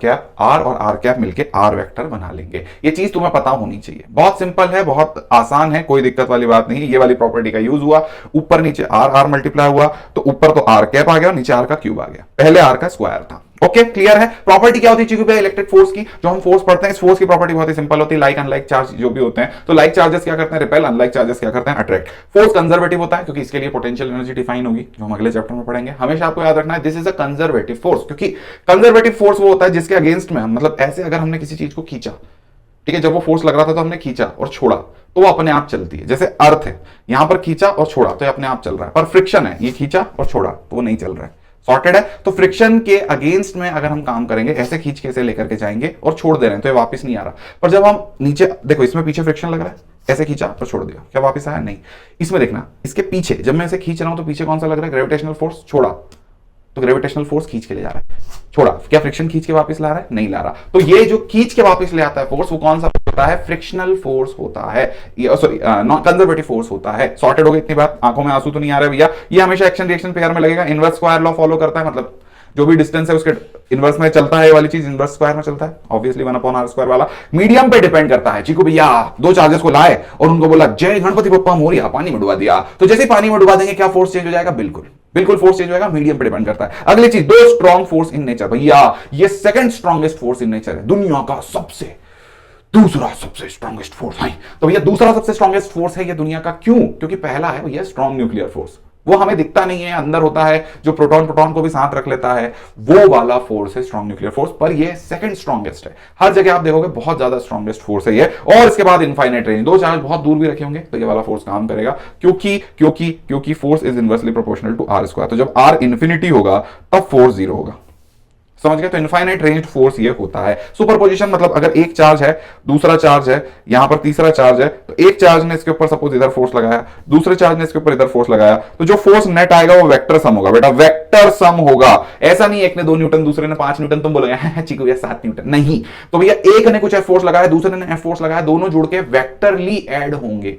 कैप मिलके आर वेक्टर बना लेंगे। ये चीज तुम्हें पता होनी चाहिए, बहुत सिंपल है, बहुत आसान है, कोई दिक्कत वाली बात नहीं। ये वाली प्रॉपर्टी का यूज हुआ, ऊपर नीचे आर मल्टीप्लाई हुआ तो ऊपर तो आर कैप आ गया और नीचे आर का क्यूब आ गया, पहले आर का स्क्वायर था। ओके, क्लियर है? प्रॉपर्टी क्या होती है चीकू भैया इलेक्ट्रिक फोर्स की? जो हम फोर्स पढ़ते हैं इस फोर्स की प्रॉपर्टी बहुत ही सिंपल होती है, लाइक अनलाइक चार्ज जो भी होते हैं, तो लाइक चार्जेस क्या करते हैं? रिपेल, अनलाइक चार्जेस क्या करते हैं? अट्रैक्ट। फोर्स कंजर्वेटिव होता है क्योंकि इसके लिए पोटेंशियल एनर्जी डिफाइन होगी, जो हम अगले चैप्टर में पढ़ेंगे। हमेशा आपको याद रखना है this is a conservative force, क्योंकि कंजर्वेटिव फोर्स वो होता है जिसके अगेंस्ट में, मतलब ऐसे अगर हमने किसी चीज को खींचा, ठीक है, जब वो फोर्स लग रहा था तो हमने खींचा और छोड़ा तो वो अपने आप चलती है। जैसे अर्थ है, यहां पर खींचा और छोड़ा तो ये अपने आप चल रहा है, पर फ्रिक्शन है, ये खींचा और छोड़ा तो वो नहीं चल रहा है। सॉर्टेड है? तो फ्रिक्शन के अगेंस्ट में अगर हम काम करेंगे, ऐसे खींच के ऐसे लेकर के जाएंगे और छोड़ दे रहे हैं तो ये वापस नहीं आ रहा, पर जब हम नीचे देखो इसमें पीछे फ्रिक्शन लग रहा है, ऐसे खींचा और छोड़ दिया, क्या वापस आया? नहीं। इसमें देखना, इसके पीछे जब मैं ऐसे खींच रहा हूं तो पीछे कौन सा लग रहा है? Gravitational force. छोड़ा तो ग्रेविटेशनल फोर्स खींच के ले जा रहा है, छोड़ा, क्या फ्रिक्शन खींच के वापस ला रहा है? नहीं ला रहा। तो ये जो खींच के वापस ले आता है फोर्स, वो कौन सा होता है? फ्रिक्शनल फोर्स होता है, सॉरी कंजर्वेटिव फोर्स होता है। सॉर्टेड हो गई इतनी बात? आंखों में आंसू तो नहीं आ रहा भैया? ये हमेशा एक्शन रिएक्शन पेयर में लगेगा, इनवर्स स्क्वायर लॉ फॉलो करता है, मतलब जो भी डिस्टेंस है उसके इनवर्स में चलता है, ये वाली चीज इनवर्स स्क्वायर में चलता है, ऑब्वियसली 1/r स्क्वायर वाला। मीडियम पे डिपेंड करता है चीकू भैया, दो चार्जेस को लाए और उनको बोला जय गणपति बप्पा मोरिया, पानी में डुबा दिया, तो जैसे पानी में डुबा देंगे क्या फोर्स चेंज हो जाएगा? बिल्कुल बिल्कुल फोर्स चेंज होगा, मीडियम पे डिपेंड करता है। अगली चीज, दो स्ट्रॉन्ग फोर्स इन नेचर। भैया ये second strongest force in nature है, दुनिया का दूसरा सबसे स्ट्रॉन्गेस्ट फोर्स है। तो भैया दूसरा सबसे स्ट्रॉन्गेस्ट फोर्स है ये दुनिया का, क्यों? क्योंकि पहला है भैया स्ट्रॉन्ग न्यूक्लियर फोर्स, वो हमें दिखता नहीं है, अंदर होता है, जो प्रोटॉन प्रोटॉन को भी साथ रख लेता है, वो वाला फोर्स है स्ट्रॉन्ग न्यूक्लियर फोर्स। पर ये सेकंड स्ट्रॉन्गेस्ट है, हर जगह आप देखोगे बहुत ज्यादा स्ट्रॉन्गेस्ट फोर्स है ये। और इसके बाद इनफाइनाइट रेंज, दो चार्ज बहुत दूर भी रखे होंगे तो ये वाला फोर्स काम करेगा, क्योंकि force is inversely proportional to R square. तो जब आर इंफिनिटी होगा तब फोर्स जीरो होगा, समझ गए? तो इनफाइनाइट रेंज फोर्स ये होता है। सुपरपोजिशन मतलब अगर एक चार्ज है, दूसरा चार्ज है, यहां पर तीसरा चार्ज है, तो एक चार्ज ने इसके ऊपर सपोज इधर फोर्स लगाया, दूसरे चार्ज ने इसके ऊपर इधर फोर्स लगाया, तो जो फोर्स नेट आएगा वो वेक्टर सम होगा। बेटा वेक्टर सम होगा, ऐसा नहीं एक ने 2 न्यूटन दूसरे ने 5 न्यूटन, तुम बोलोगे चीकू भैया 7 न्यूटन, नहीं। तो भैया एक ने कुछ फोर्स लगाया, दूसरे ने फोर्स लगाया, दोनों जुड़ के वेक्टरली ऐड होंगे,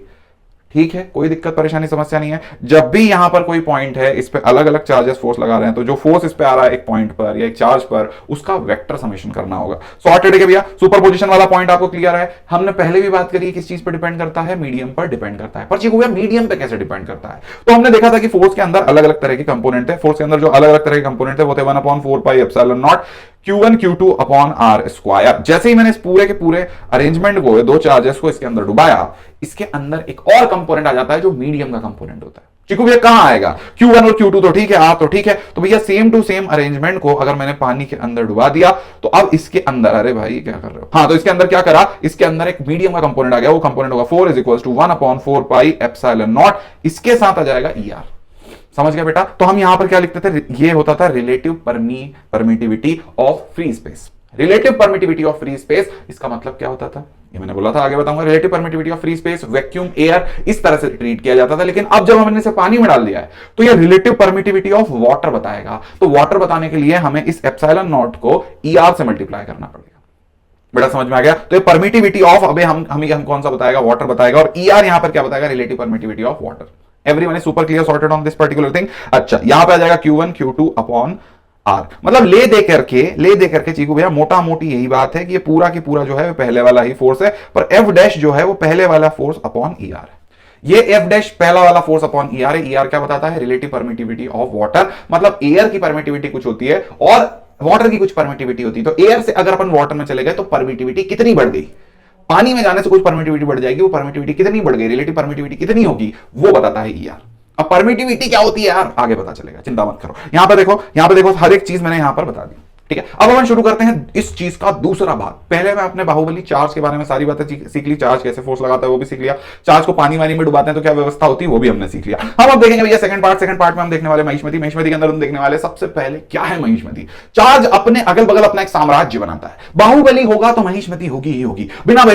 ठीक है? कोई दिक्कत परेशानी समस्या नहीं है। जब भी यहां पर कोई पॉइंट है, इस पे अलग अलग चार्जेस फोर्स लगा रहे हैं, तो जो फोर्स इस पे आ रहा है एक पॉइंट पर या एक चार्ज पर, उसका वेक्टर समेशन करना होगा। सॉर्टेड है भैया। सुपरपोजिशन वाला पॉइंट आपको क्लियर है। हमने पहले भी बात करी किस चीज पर डिपेंड करता है, मीडियम पर डिपेंड करता है। पर चीकू भैया मीडियम पे कैसे डिपेंड करता है? तो हमने देखा था कि फोर्स के अंदर अलग अलग तरह के कंपोनेंट है। फोर्स के अंदर जो अलग अलग तरह के कंपोनेंट है वो थे 1/4 pi epsilon naught Q1 Q2 upon R square. जैसे ही मैंने इस पूरे के पूरे अरेंजमेंट को, दो चार्जेस को इसके अंदर डुबाया, इसके अंदर एक और कंपोनेंट आ जाता है जो मीडियम का कंपोनेंट होता है। चिकू भैया कहां आएगा? Q1 और Q2 तो ठीक है, आप तो ठीक है। तो भैया सेम टू सेम अरेंजमेंट को अगर मैंने पानी के अंदर डुबा दिया, तो अब इसके अंदर, अरे भाई क्या कर रहे हो? हाँ, तो इसके अंदर क्या करा, इसके अंदर एक मीडियम का कंपोनेंट आ गया। वो कंपोनेंट होगा 4 = 1/4 पाई एप्सिलॉन नॉट, इसके साथ आ जाएगा ER। समझ गए बेटा? तो हम यहां पर क्या लिखते थे, ये होता था relative permittivity of free space. Relative permittivity of free space, इसका मतलब क्या होता था, ये मैंने बोला था, आगे बताऊंगा। Relative permittivity of free space, vacuum air, इस तरह से ट्रीट किया जाता था। लेकिन अब जब हमने इसे पानी में डाल दिया है, तो ये रिलेटिव परमिटिविटी ऑफ वाटर बताएगा। तो वाटर बताने के लिए हमें इस एप्सिलॉन नॉट को ER से मल्टीप्लाई करना पड़ेगा। बेटा समझ में आ गया? तो ये परमिटिविटी ऑफ, अबे हम कौन सा बताएगा, वाटर बताएगा। और ER यहां पर क्या बताएगा, relative permittivity of water. Everyone is super clear, sorted on this particular thing. अच्छा, यहां पे आ जाएगा Q1 Q2 अपॉन आर। मतलब ले दे करके चीकू भैया मोटा मोटी यही बात है कि ये पूरा की पूरा जो है पहले वाला ही फोर्स है, पर F डैश जो है वो पहले वाला फोर्स अपॉन ER है। ये F डैश पहला वाला फोर्स अपॉन ER है। ER क्या बताता है, रिलेटिव परमिटिविटी ऑफ वाटर। मतलब एयर की परमिटिविटी कुछ होती है और वाटर की कुछ परमिटिविटी होती है। तो एयर से अगर अपन वाटर में चले गए तो परमिटिविटी कितनी बढ़ गई, पानी में जाने से कुछ परमिटिविटी बढ़ जाएगी, वो परमिटिविटी कितनी बढ़ गई, रिलेटिव परमिटिविटी कितनी होगी, वो बताता है ER। अब परमिटिविटी क्या होती है यार, आगे पता चलेगा, चिंता मत करो। यहां पे देखो हर एक चीज मैंने यहां पर बता दी, ठीक है? अब हम शुरू करते हैं इस चीज का दूसरा भाग। पहले मैं अपने बाहुबली चार्ज के बारे में सारी बातें सीख ली, चार्ज कैसे फोर्स लगाता है वो भी सीख लिया, चार्ज को पानी वानी में डुबाते हैं तो क्या व्यवस्था होती है वो भी हमने सीख लिया। हम अब देखेंगे भैया सेकंड पार्ट में हम देखने वाले महिष्मती के अंदर हम देखने वाले सबसे पहले क्या है महिष्मती। चार्ज अपने अगल बगल अपना एक साम्राज्य बनाता है। बाहुबली होगा तो महिष्मती होगी ही होगी, बिना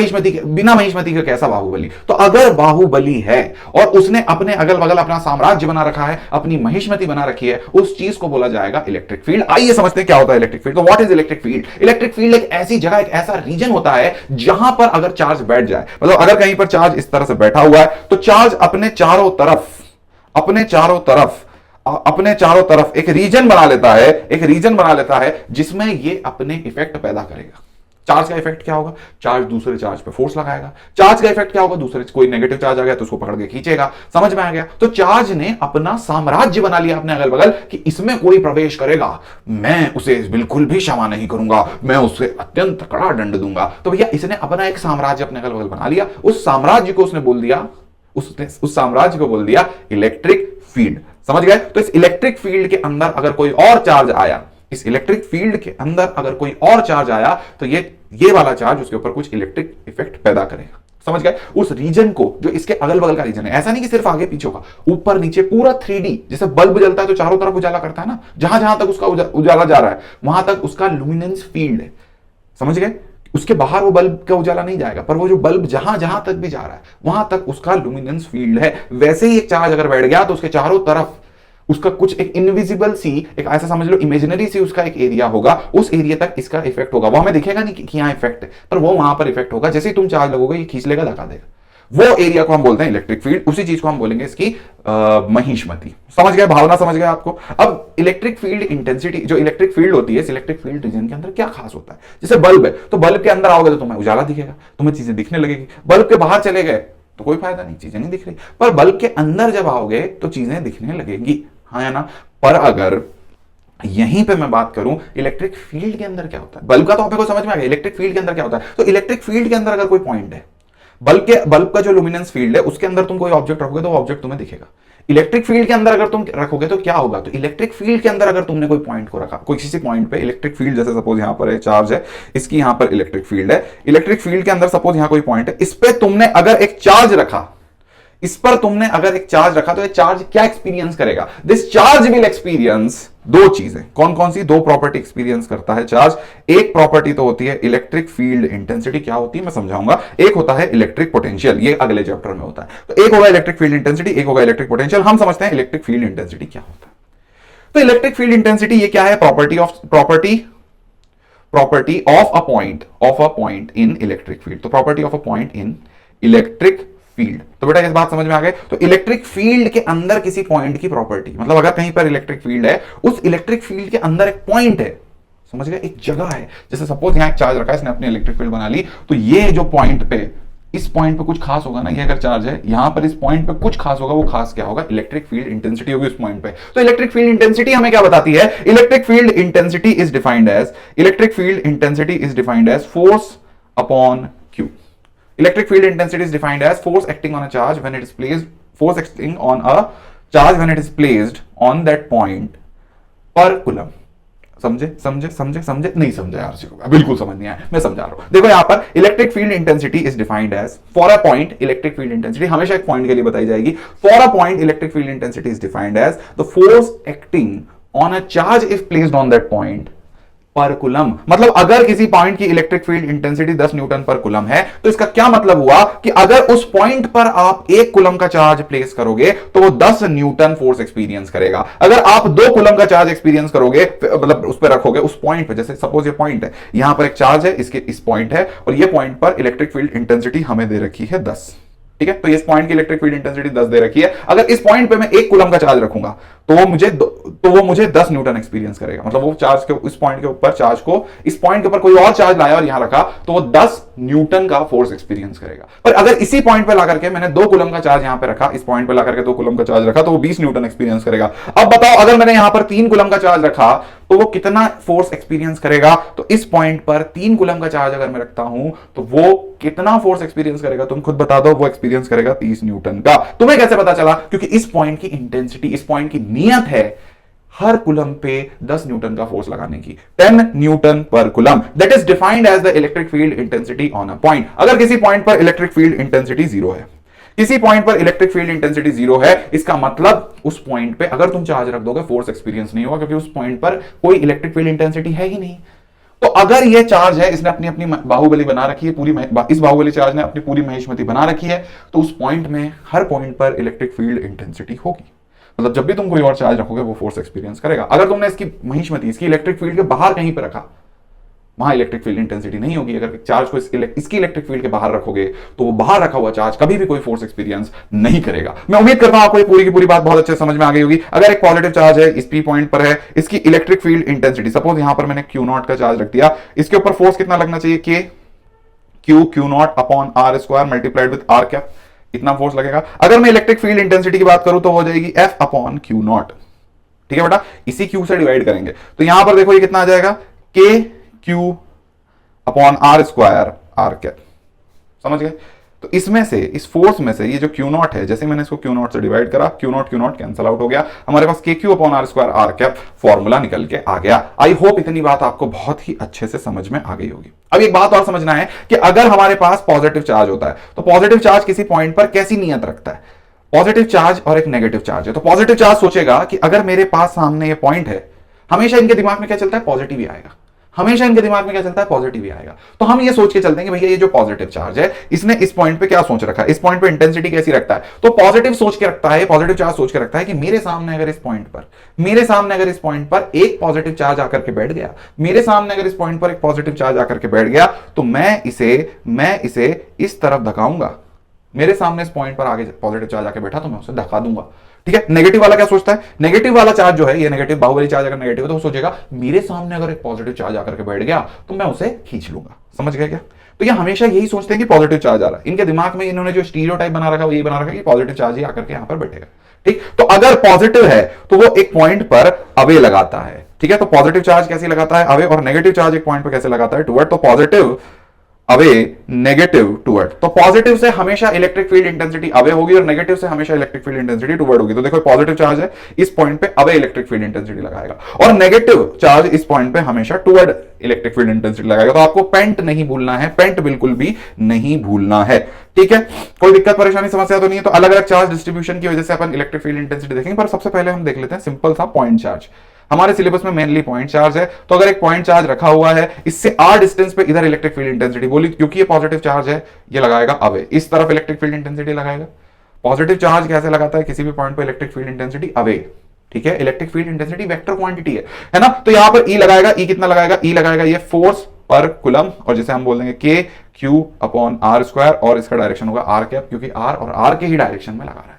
महिष्मती के कैसा बाहुबली? तो अगर बाहुबली है और उसने अपने अगल बगल अपना साम्राज्य बना रखा है, अपनी महिष्मती बना रखी है, उस चीज को बोला जाएगा इलेक्ट्रिक फील्ड। आइए समझते हैं क्या होता है इलेक्ट्रिक फील्ड। तो what is electric field? Electric field एक ऐसी जगह, एक ऐसा रीजन होता है जहां पर अगर चार्ज बैठ जाए, मतलब अगर कहीं पर चार्ज इस तरह से बैठा हुआ है, तो चार्ज अपने चारों तरफ एक रीजन बना लेता है जिसमें ये अपने इफेक्ट पैदा करेगा। चार्ज का इफेक्ट क्या होगा, चार्ज दूसरे चार्ज पे फोर्स लगाएगा। चार्ज का इफेक्ट क्या होगा, दूसरे कोई नेगेटिव चार्ज आ गया तो उसको पकड़ के खींचेगा। समझ में आ गया? तो चार्ज ने अपना साम्राज्य बना लिया अपने अगल बगल कि इसमें कोई प्रवेश करेगा, मैं उसे बिल्कुल भी क्षमा नहीं करूंगा, मैं उसे अत्यंत कड़ा दंड दूंगा। तो भैया इसने अपना एक साम्राज्य अपने अगल बगल बना लिया। उस साम्राज्य को उसने बोल दिया, उस साम्राज्य को बोल दिया इलेक्ट्रिक फील्ड। समझ गए? तो इस इलेक्ट्रिक फील्ड के अंदर अगर कोई और चार्ज आया, तो ये वाला चार्ज उसके ऊपर कुछ इलेक्ट्रिक इफेक्ट पैदा करेगा। समझ गए? उस रीजन को, जो इसके अगल बगल का रीजन है, ऐसा नहीं कि सिर्फ आगे पीछे होगा, ऊपर नीचे पूरा 3D, जैसे बल्ब जलता है तो चारों तरफ उजाला करता है ना, जहां जहां तक उसका उजाला जा रहा है वहां तक उसका लुमिनेंस फील्ड है। समझ गए? उसके बाहर वो बल्ब का उजाला नहीं जाएगा, पर वो जो बल्ब जहां जहां तक भी जा रहा है वहां तक उसका लुमिनेंस फील्ड है। वैसे ही एक चार्ज अगर बैठ गया तो उसके चारों तरफ उसका कुछ एक इनविजिबल सी, एक ऐसा समझ लो इमेजिनरी सी उसका एक एरिया होगा, उस एरिया तक इसका इफेक्ट होगा। वो हमें दिखेगा नहीं कि यहाँ इफेक्ट है, पर वो वहां पर इफेक्ट होगा। जैसे ही तुम चार्ज लगोगे ये खींच लेगा, धक्का देगा, वो एरिया को हम बोलते हैं इलेक्ट्रिक फील्ड। उसी चीज को हम बोलेंगे इसकी महिष्मती। समझ गए? भावना समझ गए आपको? अब इलेक्ट्रिक फील्ड इंटेंसिटी, जो इलेक्ट्रिक फील्ड होती है, इस इलेक्ट्रिक फील्ड रीजन के अंदर क्या खास होता है? जैसे बल्ब है, तो बल्ब के अंदर आओगे तो तुम्हें उजाला दिखेगा, तुम्हें चीजें दिखने लगेगी। बल्ब के बाहर चले गए तो कोई फायदा नहीं, चीजें नहीं दिख रही। पर बल्ब के अंदर जब आओगे तो चीजें दिखने लगेंगी, हाँ या ना? पर अगर यहीं पे मैं बात करूं इलेक्ट्रिक फील्ड के अंदर क्या होता है, बल्ब का तो आपको समझ में आ गया, इलेक्ट्रिक फील्ड के अंदर क्या होता है। तो इलेक्ट्रिक फील्ड के अंदर अगर कोई पॉइंट है, बल्ब का जो लुमिनेंस फील्ड है उसके अंदर तुम कोई ऑब्जेक्ट रखोगे तो वो ऑब्जेक्ट तुम्हें दिखेगा। इलेक्ट्रिक फील्ड के अंदर अगर तुम रखोगे तो क्या होगा, तो इलेक्ट्रिक फील्ड के अंदर अगर तुमने कोई पॉइंट को रखा, कोई किसी पॉइंट पे इलेक्ट्रिक फील्ड, जैसे सपोज यहां पर है चार्ज है, इसकी यहां पर इलेक्ट्रिक फील्ड है, इलेक्ट्रिक फील्ड के अंदर सपोज यहां कोई पॉइंट है, इस पे तुमने अगर एक चार्ज रखा, इस पर तुमने अगर एक चार्ज रखा तो ये चार्ज क्या एक्सपीरियंस करेगा, दिस चार्ज विल एक्सपीरियंस दो चीजें, कौन कौन सी दो प्रॉपर्टी एक्सपीरियंस करता है चार्ज। एक प्रॉपर्टी तो होती है इलेक्ट्रिक फील्ड इंटेंसिटी, क्या होती है मैं समझाऊंगा। एक होता है इलेक्ट्रिक पोटेंशियल, ये अगले चैप्टर में होता है। तो एक होगा इलेक्ट्रिक फील्ड इंटेंसिटी, एक होगा इलेक्ट्रिक पोटेंशियल। हम समझते हैं इलेक्ट्रिक फील्ड इंटेंसिटी क्या होता है। तो इलेक्ट्रिक फील्ड इंटेंसिटी ये क्या है, property of a point in electric field. तो property of a point in electric field. तो बेटा इस बात समझ में आ गए। तो इलेक्ट्रिक फील्ड के अंदर किसी पॉइंट की प्रॉपर्टी, मतलब अगर कहीं पर इलेक्ट्रिक फील्ड है, उस इलेक्ट्रिक फील्ड के अंदर एक पॉइंट है, समझ गए, एक जगह है। जैसे सपोज यहां एक चार्ज रखा है, इसने अपनी इलेक्ट्रिक फील्ड बना ली, तो ये जो पॉइंट पे, इस पॉइंट पे कुछ खास होगा ना, ये अगर चार्ज है यहां पर, इस पॉइंट पे कुछ खास होगा, वो खास क्या होगा, इलेक्ट्रिक फील्ड इंटेंसिटी होगी उस पॉइंट पे। तो इलेक्ट्रिक फील्ड इंटेंसिटी हमें क्या बताती है, electric field intensity is defined as force upon Q. Electric field intensity is defined as force acting on a charge when it is placed on that point per coulomb। समझे नहीं समझे यार, बिल्कुल समझ नहीं आया, मैं समझा रहा हूं। देखो यहां पर electric field intensity is defined as, for a point electric field intensity हमेशा एक पॉइंट के लिए बताई जाएगी। For a point electric field intensity is defined as the force acting on a charge if placed on that point per coulomb. मतलब अगर किसी point की electric field intensity 10 newton per coulomb है, तो इसका क्या मतलब हुआ कि अगर उस पॉइंट पर आप 1 कुलम का चार्ज प्लेस करोगे तो वो 10 न्यूटन फोर्स एक्सपीरियंस करेगा। अगर आप 2 कुलम का चार्ज एक्सपीरियंस करोगे, मतलब उस पर रखोगे, उस पॉइंट पर, जैसे सपोज ये पॉइंट है, यहां पर एक चार्ज है, इसके इस पॉइंट है, और ये पॉइंट पर इलेक्ट्रिक फील्ड इंटेंसिटी हमें दे रखी है 10, ठीक है। तो इस पॉइंट की इलेक्ट्रिक फील्ड इंटेंसिटी 10 दे रखी है। अगर इस पॉइंट पे मैं 1 कूलम का चार्ज रखूंगा तो वो मुझे 10 न्यूटन एक्सपीरियंस करेगा। मतलब वो चार्ज के इस पॉइंट के ऊपर, चार्ज को इस पॉइंट के ऊपर कोई और चार्ज लाया और यहां रखा, तो वो 10 न्यूटन का फोर्स एक्सपीरियंस करेगा। पर अगर इसी पॉइंट पे लाकर के मैंने 2 कूलम का चार्ज यहां पे रखा, इस पॉइंट पे लाकर के 2 कूलम का चार्ज रखा, तो वो 20 न्यूटन एक्सपीरियंस करेगा। अब बताओ अगर मैंने यहां पर 3 कूलम का चार्ज रखा तो वो कितना फोर्स एक्सपीरियंस करेगा। तो इस पॉइंट पर 3 कूलम का चार्ज अगर मैं रखता हूं तो वो कितना फोर्स एक्सपीरियंस करेगा, तुम खुद बता दो। वो एक्सपीरियंस करेगा 30 न्यूटन का। तुम्हें कैसे पता चला, क्योंकि इस पॉइंट की इंटेंसिटी, इस पॉइंट की नियत है हर कुलम पे 10 न्यूटन का फोर्स लगाने की, 10 newton per coulomb. That is defined as the electric field intensity on a point. अगर किसी पॉइंट पर इलेक्ट्रिक फील्ड इंटेंसिटी 0 है, किसी पॉइंट पर इलेक्ट्रिक फील्ड इंटेंसिटी 0 है, इसका मतलब उस पॉइंट पे अगर तुम चार्ज रख दोगे फोर्स एक्सपीरियंस नहीं होगा, क्योंकि उस पॉइंट पर कोई इलेक्ट्रिक फील्ड इंटेंसिटी है ही नहीं। तो अगर ये चार्ज है, इसने अपनी अपनी बाहुबली बना रखी है, इस बाहुबली चार्ज ने अपनी पूरी महेशमती बना रखी है, तो उस पॉइंट में, हर पॉइंट पर इलेक्ट्रिक फील्ड इंटेंसिटी होगी। मतलब जब भी तुम कोई और चार्ज रखोगे वो फोर्स एक्सपीरियंस करेगा। अगर तुमने इसकी महेशमती, इसकी इलेक्ट्रिक फील्ड के बाहर कहीं पर रखा, वहां इलेक्ट्रिक फील्ड इंटेंसिटी नहीं होगी। अगर चार्ज को इसकी इलेक्ट्रिक फील्ड के बाहर रखोगे तो वो बाहर रखा हुआ चार्ज कभी भी कोई फोर्स एक्सपीरियंस नहीं करेगा। मैं उम्मीद करता हूं आपको ये पूरी की पूरी बात बहुत अच्छे से समझ में आ गई होगी। अगर एक पॉजिटिव चार्ज है, इस पी पॉइंट पर है, इसकी इलेक्ट्रिक फील्ड इंटेंसिटी, सपोज यहां पर मैंने Q0 का चार्ज रख दिया, इसके ऊपर फोर्स कितना लगना चाहिए, Q0 upon R square multiplied with R cap, इतना फोर्स लगेगा। अगर मैं इलेक्ट्रिक फील्ड इंटेंसिटी की बात करूं तो हो जाएगी F अपॉन Q0, ठीक है बेटा, इसी Q से डिवाइड करेंगे। तो यहां पर देखो ये कितना आ जाएगा, KQ upon R square R cap, समझ गए। तो इसमें से, इस फोर्स में से, ये जो Q0 है, जैसे मैंने इसको Q0 से डिवाइड करा, Q0 कैंसल आउट हो गया, हमारे पास KQ upon R square R cap formula निकल के आ गया। आई होप इतनी बात आपको बहुत ही अच्छे से समझ में आ गई होगी। अब एक बात और समझना है कि अगर हमारे पास पॉजिटिव चार्ज होता है तो पॉजिटिव चार्ज किसी पॉइंट पर कैसी नियत रखता है। पॉजिटिव चार्ज और एक नेगेटिव चार्ज है, तो पॉजिटिव चार्ज सोचेगा कि अगर मेरे पास सामने ये पॉइंट है, हमेशा इनके दिमाग में क्या चलता है, पॉजिटिव ही आएगा। हमेशा इनके दिमाग में क्या चलता है, पॉजिटिव ही आएगा। तो हम ये सोच के चलते हैं कि भैया ये जो पॉजिटिव चार्ज है, इसने इस पॉइंट पे क्या सोच रखा है, इस पॉइंट पे इंटेंसिटी कैसी रखता है, तो पॉजिटिव सोच के रखता है, पॉजिटिव चार्ज सोच के रखता है कि मेरे सामने अगर इस पॉइंट पर एक पॉजिटिव चार्ज आकर के बैठ गया, मेरे सामने अगर इस पॉइंट पर एक पॉजिटिव चार्ज आकर के बैठ गया, तो मैं इसे इस तरफ धकाऊंगा। मेरे सामने इस पॉइंट पर आगे पॉजिटिव चार्ज आके बैठा तो मैं उसे धक्का दूंगा, ठीक है। नेगेटिव वाला क्या सोचता है, नेगेटिव वाला चार्ज जो है, ये नेगेटिव बाहुबली चार्ज अगर नेगेटिव है तो वो सोचेगा मेरे सामने अगर एक पॉजिटिव चार्ज आकर के बैठ गया तो मैं उसे खींच लूंगा। समझ गए क्या, तो ये हमेशा यही सोचते हैं कि पॉजिटिव चार्ज आ रहा है। इनके दिमाग में इन्होंने जो स्टीरियोटाइप बना रखा है वो ये बना रखा है कि पॉजिटिव चार्ज ही आकर के यहां पर बैठेगा। ठीक, तो अगर पॉजिटिव है तो वो एक पॉइंट पर अवे लगाता है। ठीक है, तो पॉजिटिव चार्ज कैसे लगाता है? अवे। और नेगेटिव चार्ज एक पॉइंट पर कैसे लगाता है? टुवर्ड। तो पॉजिटिव अवे, नेगेटिव टुवर्ड। तो पॉजिटिव से हमेशा इलेक्ट्रिक फील्ड इंटेंसिटी अवे होगी और नेगेटिव से हमेशा इलेक्ट्रिक फील्ड इंटेंसिटी टुवर्ड होगी। तो देखो पॉजिटिव चार्ज है, इस पॉइंट पे अवे इलेक्ट्रिक फील्ड इंटेंसिटी लगाएगा और नेगेटिव चार्ज इस पॉइंट पे हमेशा टुवर्ड इलेक्ट्रिक फील्ड इंटेंसिटी लगाएगा। तो आपको पेंट नहीं भूलना है, पेंट बिल्कुल भी नहीं भूलना है। ठीक है, कोई दिक्कत परेशानी समस्या तो नहीं है। तो अलग अलग चार्ज डिस्ट्रीब्यूशन की वजह से अपन इलेक्ट्रिक फील्ड इंटेंसिटी देखेंगे, पर सबसे पहले हम देख लेते हैं सिंपल सा पॉइंट चार्ज। हमारे सिलेबस में मेनली पॉइंट चार्ज है, तो अगर एक पॉइंट चार्ज रखा हुआ है, इससे r डिस्टेंस पे इधर इलेक्ट्रिक फील्ड इंटेंसिटी बोली, क्योंकि ये पॉजिटिव चार्ज है, ये लगाएगा अवे, इस तरफ इलेक्ट्रिक फील्ड इंटेंसिटी लगाएगा। पॉजिटिव चार्ज कैसे लगाता है किसी भी पॉइंट पे इलेक्ट्रिक फील्ड इंटेंसिटी? अवे। ठीक है, electric field intensity vector quantity है ना। तो यहां पर E लगाएगा, E कितना लगाएगा? E लगाएगा ये फोर्स पर कुलम, और जिसे हम बोल देंगे K Q upon R square, और इसका डायरेक्शन होगा R कैप, क्योंकि R और R के ही डायरेक्शन में लगा रहा है।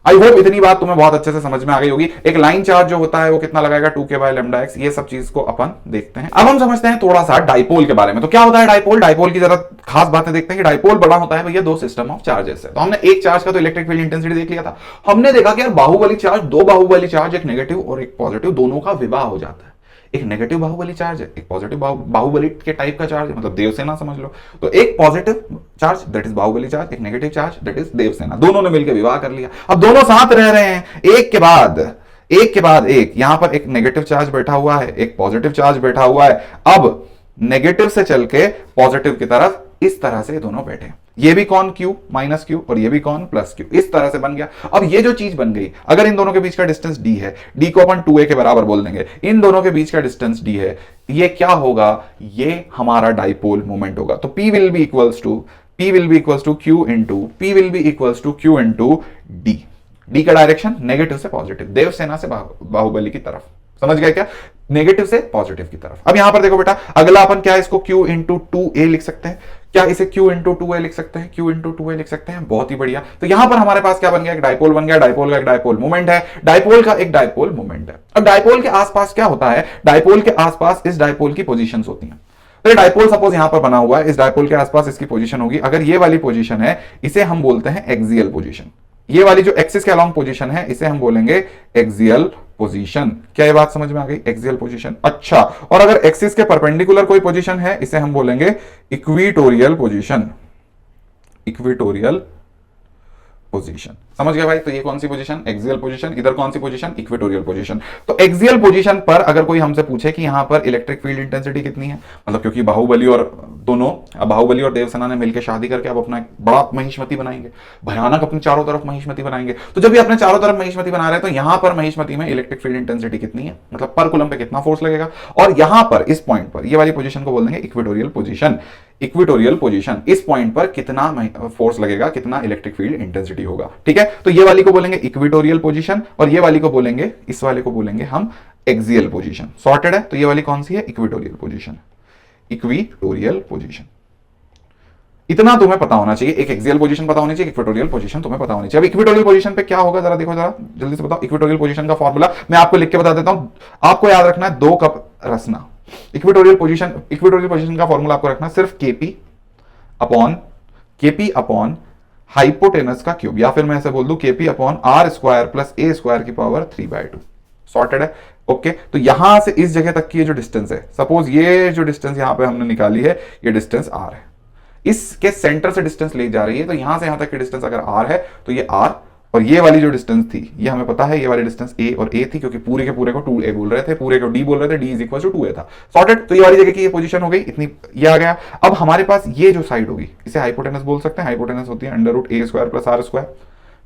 आई होप इतनी बात तुम्हें बहुत अच्छे से समझ में आ गई होगी। एक लाइन चार्ज जो होता है वो कितना लगाएगा? 2k by lambda x। ये सब चीज को अपन देखते हैं। अब हम समझते हैं थोड़ा सा डाइपोल के बारे में। तो क्या होता है डाइपोल? डाइपोल की जरा खास बातें देखते हैं कि डाइपोल बड़ा होता है भैया दो सिस्टम ऑफ चार्जेस से। तो हमने एक चार्ज का तो इलेक्ट्रिक फील्ड इंटेंसिटी देख लिया था। हमने देखा कि यार बाहुबली चार्ज, दो बाहुबली चार्ज, एक नेगेटिव और एक पॉजिटिव, दोनों का विवाह हो जाता है। एक नेगेटिव बाहुबली चार्ज है, एक पॉजिटिव बाहुबली के टाइप का चार्ज है, मतलब देवसेना समझ लो। तो एक positive charge that is Baahubali charge, एक negative charge that is Devasena. दोनों ने मिलकर विवाह कर लिया। अब दोनों साथ रह रहे हैं, एक के बाद एक। यहां पर एक नेगेटिव चार्ज बैठा हुआ है, एक पॉजिटिव चार्ज बैठा हुआ है। अब नेगेटिव से चल के पॉजिटिव की तरफ इस तरह से दोनों बैठे। ये भी कौन? Q माइनस Q, और ये भी कौन? Plus Q। इस तरह से बन गया। अब ये जो चीज बन गई, अगर इन दोनों के बीच का डिस्टेंस d है, d को अपन 2a के बराबर बोल देंगे, इन दोनों के बीच का डिस्टेंस d है, ये क्या होगा? ये हमारा डाइपोल मोमेंट होगा। तो P will be equals to Q into d। d का डायरेक्शन नेगेटिव से पॉजिटिव, देवसेना से बाहुबली की तरफ। समझ गए क्या? नेगेटिव से पॉजिटिव की तरफ। अब यहां पर देखो बेटा, अगला अपन क्या इसको Q इंटू 2a लिख सकते हैं। क्या इसे Q इंटू 2a लिख सकते हैं? Q इंटू 2a लिख सकते हैं। बहुत ही बढ़िया। तो यहां पर हमारे पास क्या बन गया? एक डाइपोल बन गया। डाइपोल का एक डाइपोल मोमेंट है, डाइपोल का एक डाइपोल मोमेंट है। अब डाइपोल के आसपास क्या होता है? डाइपोल के आसपास इस डाइपोल की पोजीशंस होती हैं। तो डाइपोल सपोज यहां पर बना हुआ है, इस डाइपोल के आसपास इसकी पोजीशन होगी। अगर ये वाली पोजीशन है, इसे हम बोलते हैं एक्सियल पोजीशन। ये वाली जो एक्सिस के अलोंग पोजीशन है, इसे हम बोलेंगे एक्सियल पोजीशन। क्या ये बात समझ में आ गई? Axial position. अच्छा, और अगर एक्सिस के परपेंडिकुलर कोई पोजीशन है, इसे हम बोलेंगे इक्वेटोरियल पोजीशन। Equatorial position. समझ गए भाई? तो ये कौन सी पोजीशन? Axial position. इधर कौन सी पोजीशन? Equatorial position. तो एक्सियल पोजीशन पर अगर कोई हमसे पूछे कि यहां पर इलेक्ट्रिक फील्ड इंटेंसिटी कितनी है, मतलब क्योंकि बाहुबली और देवसेना ने मिलकर शादी करके अब अपना बड़ा महिष्मती बनाएंगे, भयानक अपने चारों तरफ महिष्मती बनाएंगे। तो जब ये अपने चारों तरफ महिष्मती बना रहे हैं, तो यहां पर महिष्मती में इलेक्ट्रिक फील्ड इंटेंसिटी कितनी है, मतलब पर कूलम पे कितना फोर्स लगेगा। और यहां पर इस पॉइंट पर ये वाली पोजीशन को बोल देंगे इक्वेटोरियल पोजीशन। इक्वेटोरियल पोजीशन, इस पॉइंट पर कितना फोर्स लगेगा, कितना इलेक्ट्रिक फील्ड इंटेंसिटी होगा। ठीक है, तो ये वाली को बोलेंगे इक्वेटोरियल पोजीशन, और ये वाली को बोलेंगे, इस वाले को बोलेंगे हम एक्सियल पोजीशन। सॉर्टेड है? तो ये वाली कौन सी है? Equatorial position. Equatorial position. इतना तुम्हें पता होना चाहिए, एक एक्सियल पोजीशन पता होनी चाहिए, इक्वेटोरियल पोजीशन तुम्हें पता होनी चाहिए। अब इक्वेटोरियल पोजीशन पे क्या होगा, जरा देखो, जरा जल्दी से बताओ। इक्वेटोरियल पोजीशन का फॉर्मूला मैं आपको लिख के बता देता हूं, आपको याद रखना है 2 कप रसना। इक्वेटोरियल पोजीशन का फॉर्मूला आपको रखना सिर्फ केपी अपॉन हाइपोटेनस का क्यूब, या फिर मैं ऐसे बोल दूं KP upon R square plus A square की पावर 3/2। सॉर्टेड है? ओके, तो यहां से इस जगह तक की ये जो डिस्टेंस है, सपोज ये जो डिस्टेंस यहां पे हमने निकाली है, ये डिस्टेंस आर है। इसके सेंटर से डिस्टेंस ले जा रही है, तो यहां से यहां तक की डिस्टेंस अगर आर है, तो ये आर, और ये वाली जो डिस्टेंस थी, ये हमें पता है, ये वाली डिस्टेंस ए और ए थी, क्योंकि पूरे के पूरे को 2a बोल रहे थे, पूरे को d बोल रहे थे, d is equal to 2a था। सॉर्टेड? तो ये वाली जगह की ये पोजीशन हो गई, इतनी ये आ गया। अब हमारे पास ये जो साइड होगी, इसे हाइपोटेनस बोल सकते हैं। हाइपोटेनस होती है √a square plus r square.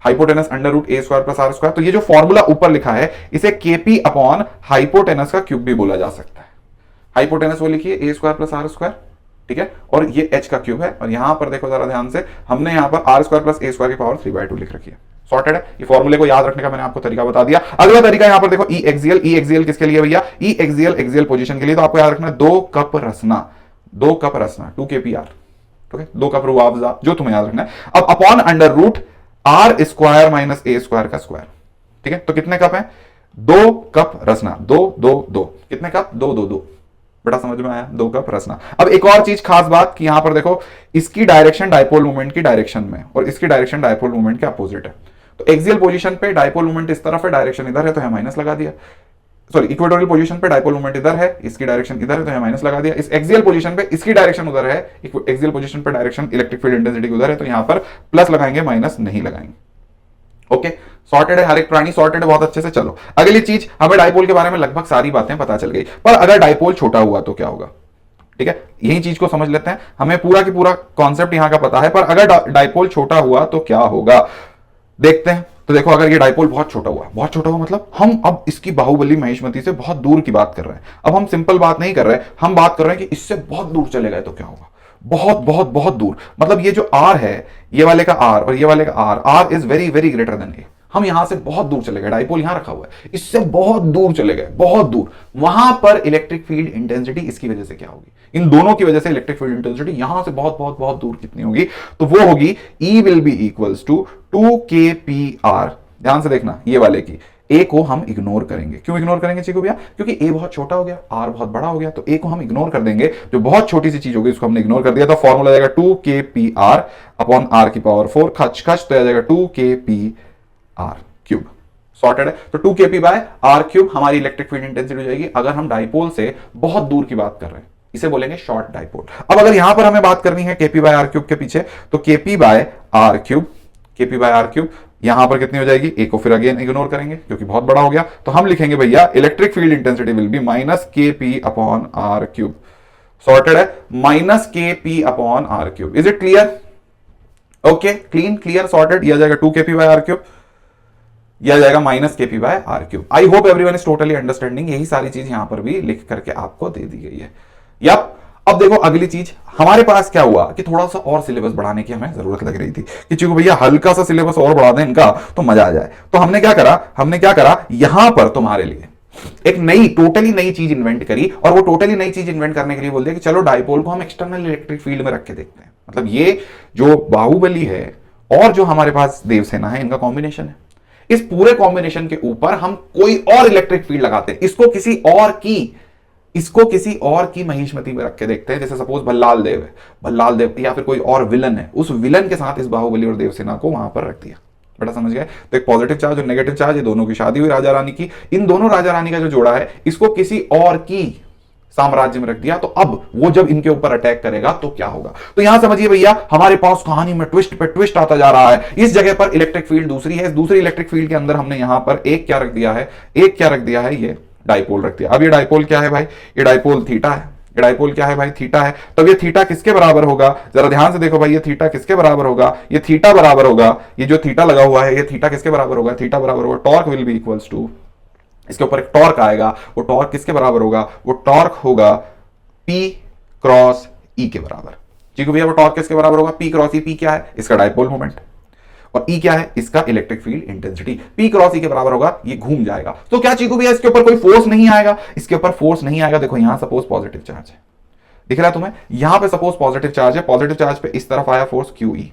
Hypotenuse √a square plus r square. तो ये जो फॉर्मूला ऊपर लिखा है, इसे केपी अपॉन हाइपोटेनस का क्यूब भी बोला जा सकता है। हाइपोटेनस वो लिखिए a square plus r square, ठीक है, और ये h का क्यूब है, और यहां पर देखो जरा ध्यान से, हमने यहां पर r square plus a square की पावर 3/2 लिख रखी है। सॉर्टेड है? ये फॉर्मूले को याद रखने का मैंने आपको तरीका बता दिया। अगला तरीका यहां पर देखो, ई एक्सियल किसके लिए भैया? ई एक्सियल पोजीशन के लिए। तो आपको याद रखना 2 कप रसना 2 kpr, ठीक है, 2 कप रुआवजा, जो तुम्हें याद रखना है। अब upon √r square minus a square का स्क्वायर, ठीक है। तो कितने कप है? 2 कप रसना, 2 2 2, कितने कप? 2 2 2, बड़ा समझ में आया, दो का प्रश्न। अब एक और चीज खास बात कि यहां पर देखो, इसकी डायरेक्शन डायपोल मोमेंट की डायरेक्शन में और इसकी डायरेक्शन डायपोल मोमेंट के अपोजिट है। तो एक्सियल पोजीशन पे डायपोल मोमेंट इस तरफ है, डायरेक्शन इधर है, तो यहां माइनस लगा दिया। सॉरी, इक्वेटोरियल पोजीशन पे डायपोल मोमेंट इधर है, इसकी डायरेक्शन इधर है, तो यहां माइनस लगा दिया। इस एक्सियल पोजीशन पे इसकी डायरेक्शन उधर है, एक्सियल पोजीशन पे डायरेक्शन इलेक्ट्रिक फील्ड इंटेंसिटी उधर है, तो यहां पर प्लस लगाएंगे, माइनस नहीं लगाएंगे। ओके, सॉर्टेड है, हर एक प्राणी सॉर्टेड है बहुत अच्छे से। चलो अगली चीज, हमें डायपोल के बारे में लगभग सारी बातें पता चल गई, पर अगर डायपोल छोटा हुआ तो क्या होगा? ठीक है, यही चीज को समझ लेते हैं। हमें पूरा की पूरा कॉन्सेप्ट यहां का पता है, पर अगर डायपोल छोटा हुआ तो क्या होगा देखते हैं। तो देखो, अगर ये डायपोल बहुत छोटा हुआ, बहुत छोटा हुआ मतलब हम अब इसकी बाहुबली महिष्मती से बहुत दूर की बात कर रहे हैं। अब हम सिंपल बात नहीं कर रहे, हम बात कर रहे हैं कि इससे बहुत दूर चले गए तो क्या होगा? बहुत बहुत बहुत दूर, मतलब ये जो आर है, ये वाले का आर और ये वाले का R is very very greater than A. हम यहां से बहुत दूर चले गए, डायपोल यहां रखा हुआ है, इससे बहुत दूर चले गए, बहुत दूर। वहां पर इलेक्ट्रिक फील्ड इंटेंसिटी इसकी वजह से क्या होगी? इन दोनों की वजह से इलेक्ट्रिक फील्ड इंटेंसिटी यहां से बहुत बहुत बहुत दूर कितनी होगी? तो वो होगी E will be equals to 2kpr। ध्यान से देखना, ये वाले की ए को हम इग्नोर करेंगे। क्यों इग्नोर करेंगे चीकू भैया? क्योंकि ए बहुत छोटा हो गया, आर बहुत बड़ा हो गया, तो ए को हम इग्नोर कर देंगे। जो बहुत छोटी सी चीज होगी उसको हमने इग्नोर कर दिया, तो फॉर्मूला जाएगा 2kpr अपॉन r की पावर 4 खच खच, तो आ जाएगा 2kpr क्यूब। सॉर्टेड है। तो 2kp बाय r क्यूब हमारी इलेक्ट्रिक फील्ड इंटेंसिटी हो जाएगी, अगर हम डायपोल से बहुत दूर की बात कर रहे हैं। इसे बोलेंगे शॉर्ट डायपोल। अब अगर यहां पर हमें बात करनी है kp बाय r क्यूब के पीछे, तो kp by r cube, kp by r cube यहां पर कितनी हो जाएगी? ए को फिर अगेन इग्नोर करेंगे क्योंकि बहुत बड़ा हो गया, तो हम लिखेंगे भैया electric field intensity will be minus kp upon r cube. Sorted है, minus kp upon r cube. Is it clear? Okay, clean, clear, sorted. यह जाएगा 2kp बाय r क्यूब, यह जाएगा minus kp by r cube. I hope everyone is totally understanding. यही सारी चीज यहां पर भी लिख करके आपको दे दी गई है। यप, अब देखो अगली चीज, हमारे पास क्या हुआ कि थोड़ा सा और सिलेबस बढ़ाने की हमें जरूरत लग रही थी कि चूंकि भैया हल्का सा सिलेबस और बढ़ा दें इनका तो मजा आ जाए। तो हमने क्या करा यहां पर तुम्हारे लिए एक नई, टोटली नई चीज इन्वेंट करी, और वो टोटली नई चीज इन्वेंट करने के लिए बोल दिया कि चलो डायपोल को हम एक्सटर्नल इलेक्ट्रिक फील्ड में रख के देखते हैं। मतलब ये जो बाहुबली है और जो हमारे पास देवसेना है, इनका कॉम्बिनेशन है। इस पूरे कॉम्बिनेशन के ऊपर हम कोई और इलेक्ट्रिक फील्ड लगाते हैं, इसको किसी और की महिष्मती में रख के देखते हैं। जैसे सपोज भल्लाल देव है, भल्लाल देव या फिर कोई और विलन है, उस विलन के साथ इस बाहुबली और देवसेना को वहां पर रख दिया। बेटा समझ गए? तो एक पॉजिटिव चार्ज और नेगेटिव चार्ज, ये दोनों की शादी हुई राजा रानी की। इन दोनों राजा रानी का जो जोड़ा है, इसको किसी और की साम्राज्य में रख दिया। तो अब वो जब इनके ऊपर अटैक करेगा तो क्या होगा? तो यहां समझिए भैया, हमारे पास कहानी में ट्विस्ट पे ट्विस्ट आता जा रहा है। इस जगह पर इलेक्ट्रिक फील्ड दूसरी है, इस दूसरी इलेक्ट्रिक फील्ड के अंदर हमने यहां पर एक क्या रख दिया है? ये डायपोल रख दिया। अब ये डायपोल क्या है भाई? ये डायपोल थीटा है। ये डायपोल क्या है भाई? थीटा है। तब ये थीटा किसके बराबर होगा? जरा ध्यान से देखो भाई, ये थीटा किसके बराबर होगा? ये थीटा बराबर होगा, ये जो थीटा लगा हुआ है, ये थीटा किसके बराबर होगा? थीटा बराबर होगा torque will be equals to, इसके ऊपर एक टॉर्क आएगा, वो टॉर्क किसके बराबर होगा? वो टॉर्क होगा P क्रॉस E के बराबर। ठीक है भैया, वो टॉर्क किसके बराबर होगा? P cross E। P क्या है? इसका डायपोल मोमेंट, और E क्या है? इसका electric field intensity. P cross E के बराबर होगा, ये घूम जाएगा। तो क्या चीकू भैया इसके ऊपर कोई फोर्स नहीं आएगा? इसके ऊपर फोर्स नहीं आएगा। देखो यहां सपोज पॉजिटिव चार्ज है, दिख रहा है तुम्हें? यहां पे सपोज पॉजिटिव चार्ज है, पॉजिटिव चार्ज पे इस तरफ आया फोर्स QE,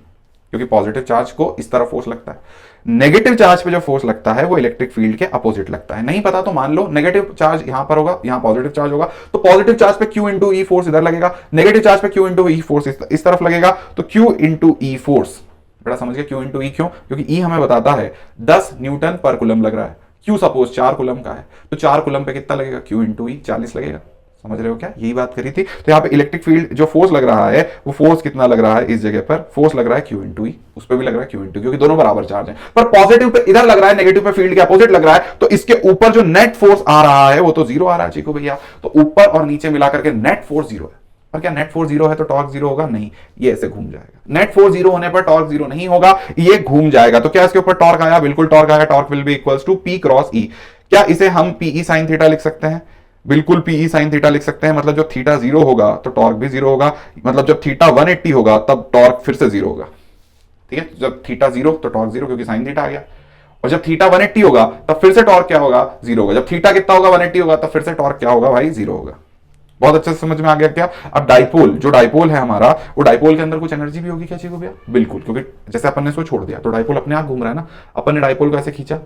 क्योंकि पॉजिटिव चार्ज को इस तरफ फोर्स लगता है। नेगेटिव चार्ज पे जो फोर्स लगता है वो इलेक्ट्रिक फील्ड के अपोजिट लगता है। नहीं पता तो मान लो नेगेटिव चार्ज यहां पर होगा, यहां पॉजिटिव चार्ज होगा, तो पॉजिटिव चार्ज पे Q इंटू E फोर्स इधर लगेगा, नेगेटिव चार्ज पे Q इंटू E फोर्स इस तरफ लगेगा, तो Q इंटू E फोर्स। बड़ा समझ गया? Q इंटू E क्यों? क्योंकि E हमें बताता है 10 न्यूटन पर कूलम लग रहा है, Q सपोज 4 कूलम का है, तो 4 कूलम पे कितना लगेगा? Q इंटू E 40 लगेगा। समझ रहे हो क्या? यही बात करी थी। तो यहाँ पे इलेक्ट्रिक फील्ड जो फोर्स लग रहा है, वो फोर्स कितना लग रहा है? इस जगह पर फोर्स लग रहा है Q इंटू E, उस पर भी लग रहा है Q इंटू, क्योंकि दोनों बराबर चार्ज है। पर पॉजिटिव पे इधर लग रहा है, नेगेटिव पे फील्ड के अपोजिट लग रहा है, तो इसके ऊपर जो नेट फोर्स आ रहा है वो तो जीरो आ रहा है चीकू भैया। तो ऊपर और नीचे मिलाकर के नेट फोर्स जीरो है। पर क्या नेट फोर्स जीरो है तो टॉर्क जीरो होगा? नहीं, ये ऐसे घूम जाएगा। नेट फोर्स जीरो होने पर टॉर्क जीरो नहीं होगा, ये घूम जाएगा। तो क्या इसके ऊपर टॉर्क आया? बिल्कुल टॉर्क आया। Torque will be equals to P cross E। क्या इसे हम PE साइन थीटा लिख सकते हैं? बिल्कुल PE साइन थीटा लिख सकते हैं। मतलब जब थीटा जीरो होगा तो टॉर्क भी जीरो होगा, मतलब जब थीटा 180 होगा तब टॉर्क फिर से जीरो होगा। ठीक है, जब थीटा जीरो तो टॉर्क जीरो, क्योंकि साइन थीटा आ गया। और जब थीटा 180 होगा तब फिर से टॉर्क क्या होगा? जीरो होगा। जब थीटा कितना होगा? 180 होगा, तब फिर से टॉर्क क्या होगा भाई? जीरो होगा। बहुत अच्छे से समझ में आ गया क्या? अब डायपोल, जो डायपोल है हमारा, वो डायपोल के अंदर कुछ एनर्जी भी होगी क्या चीकू भैया? बिल्कुल, क्योंकि जैसे अपन ने इसको छोड़ दिया तो डायपोल अपने आप घूम रहा है ना। अपन ने डायपोल को ऐसे खींचा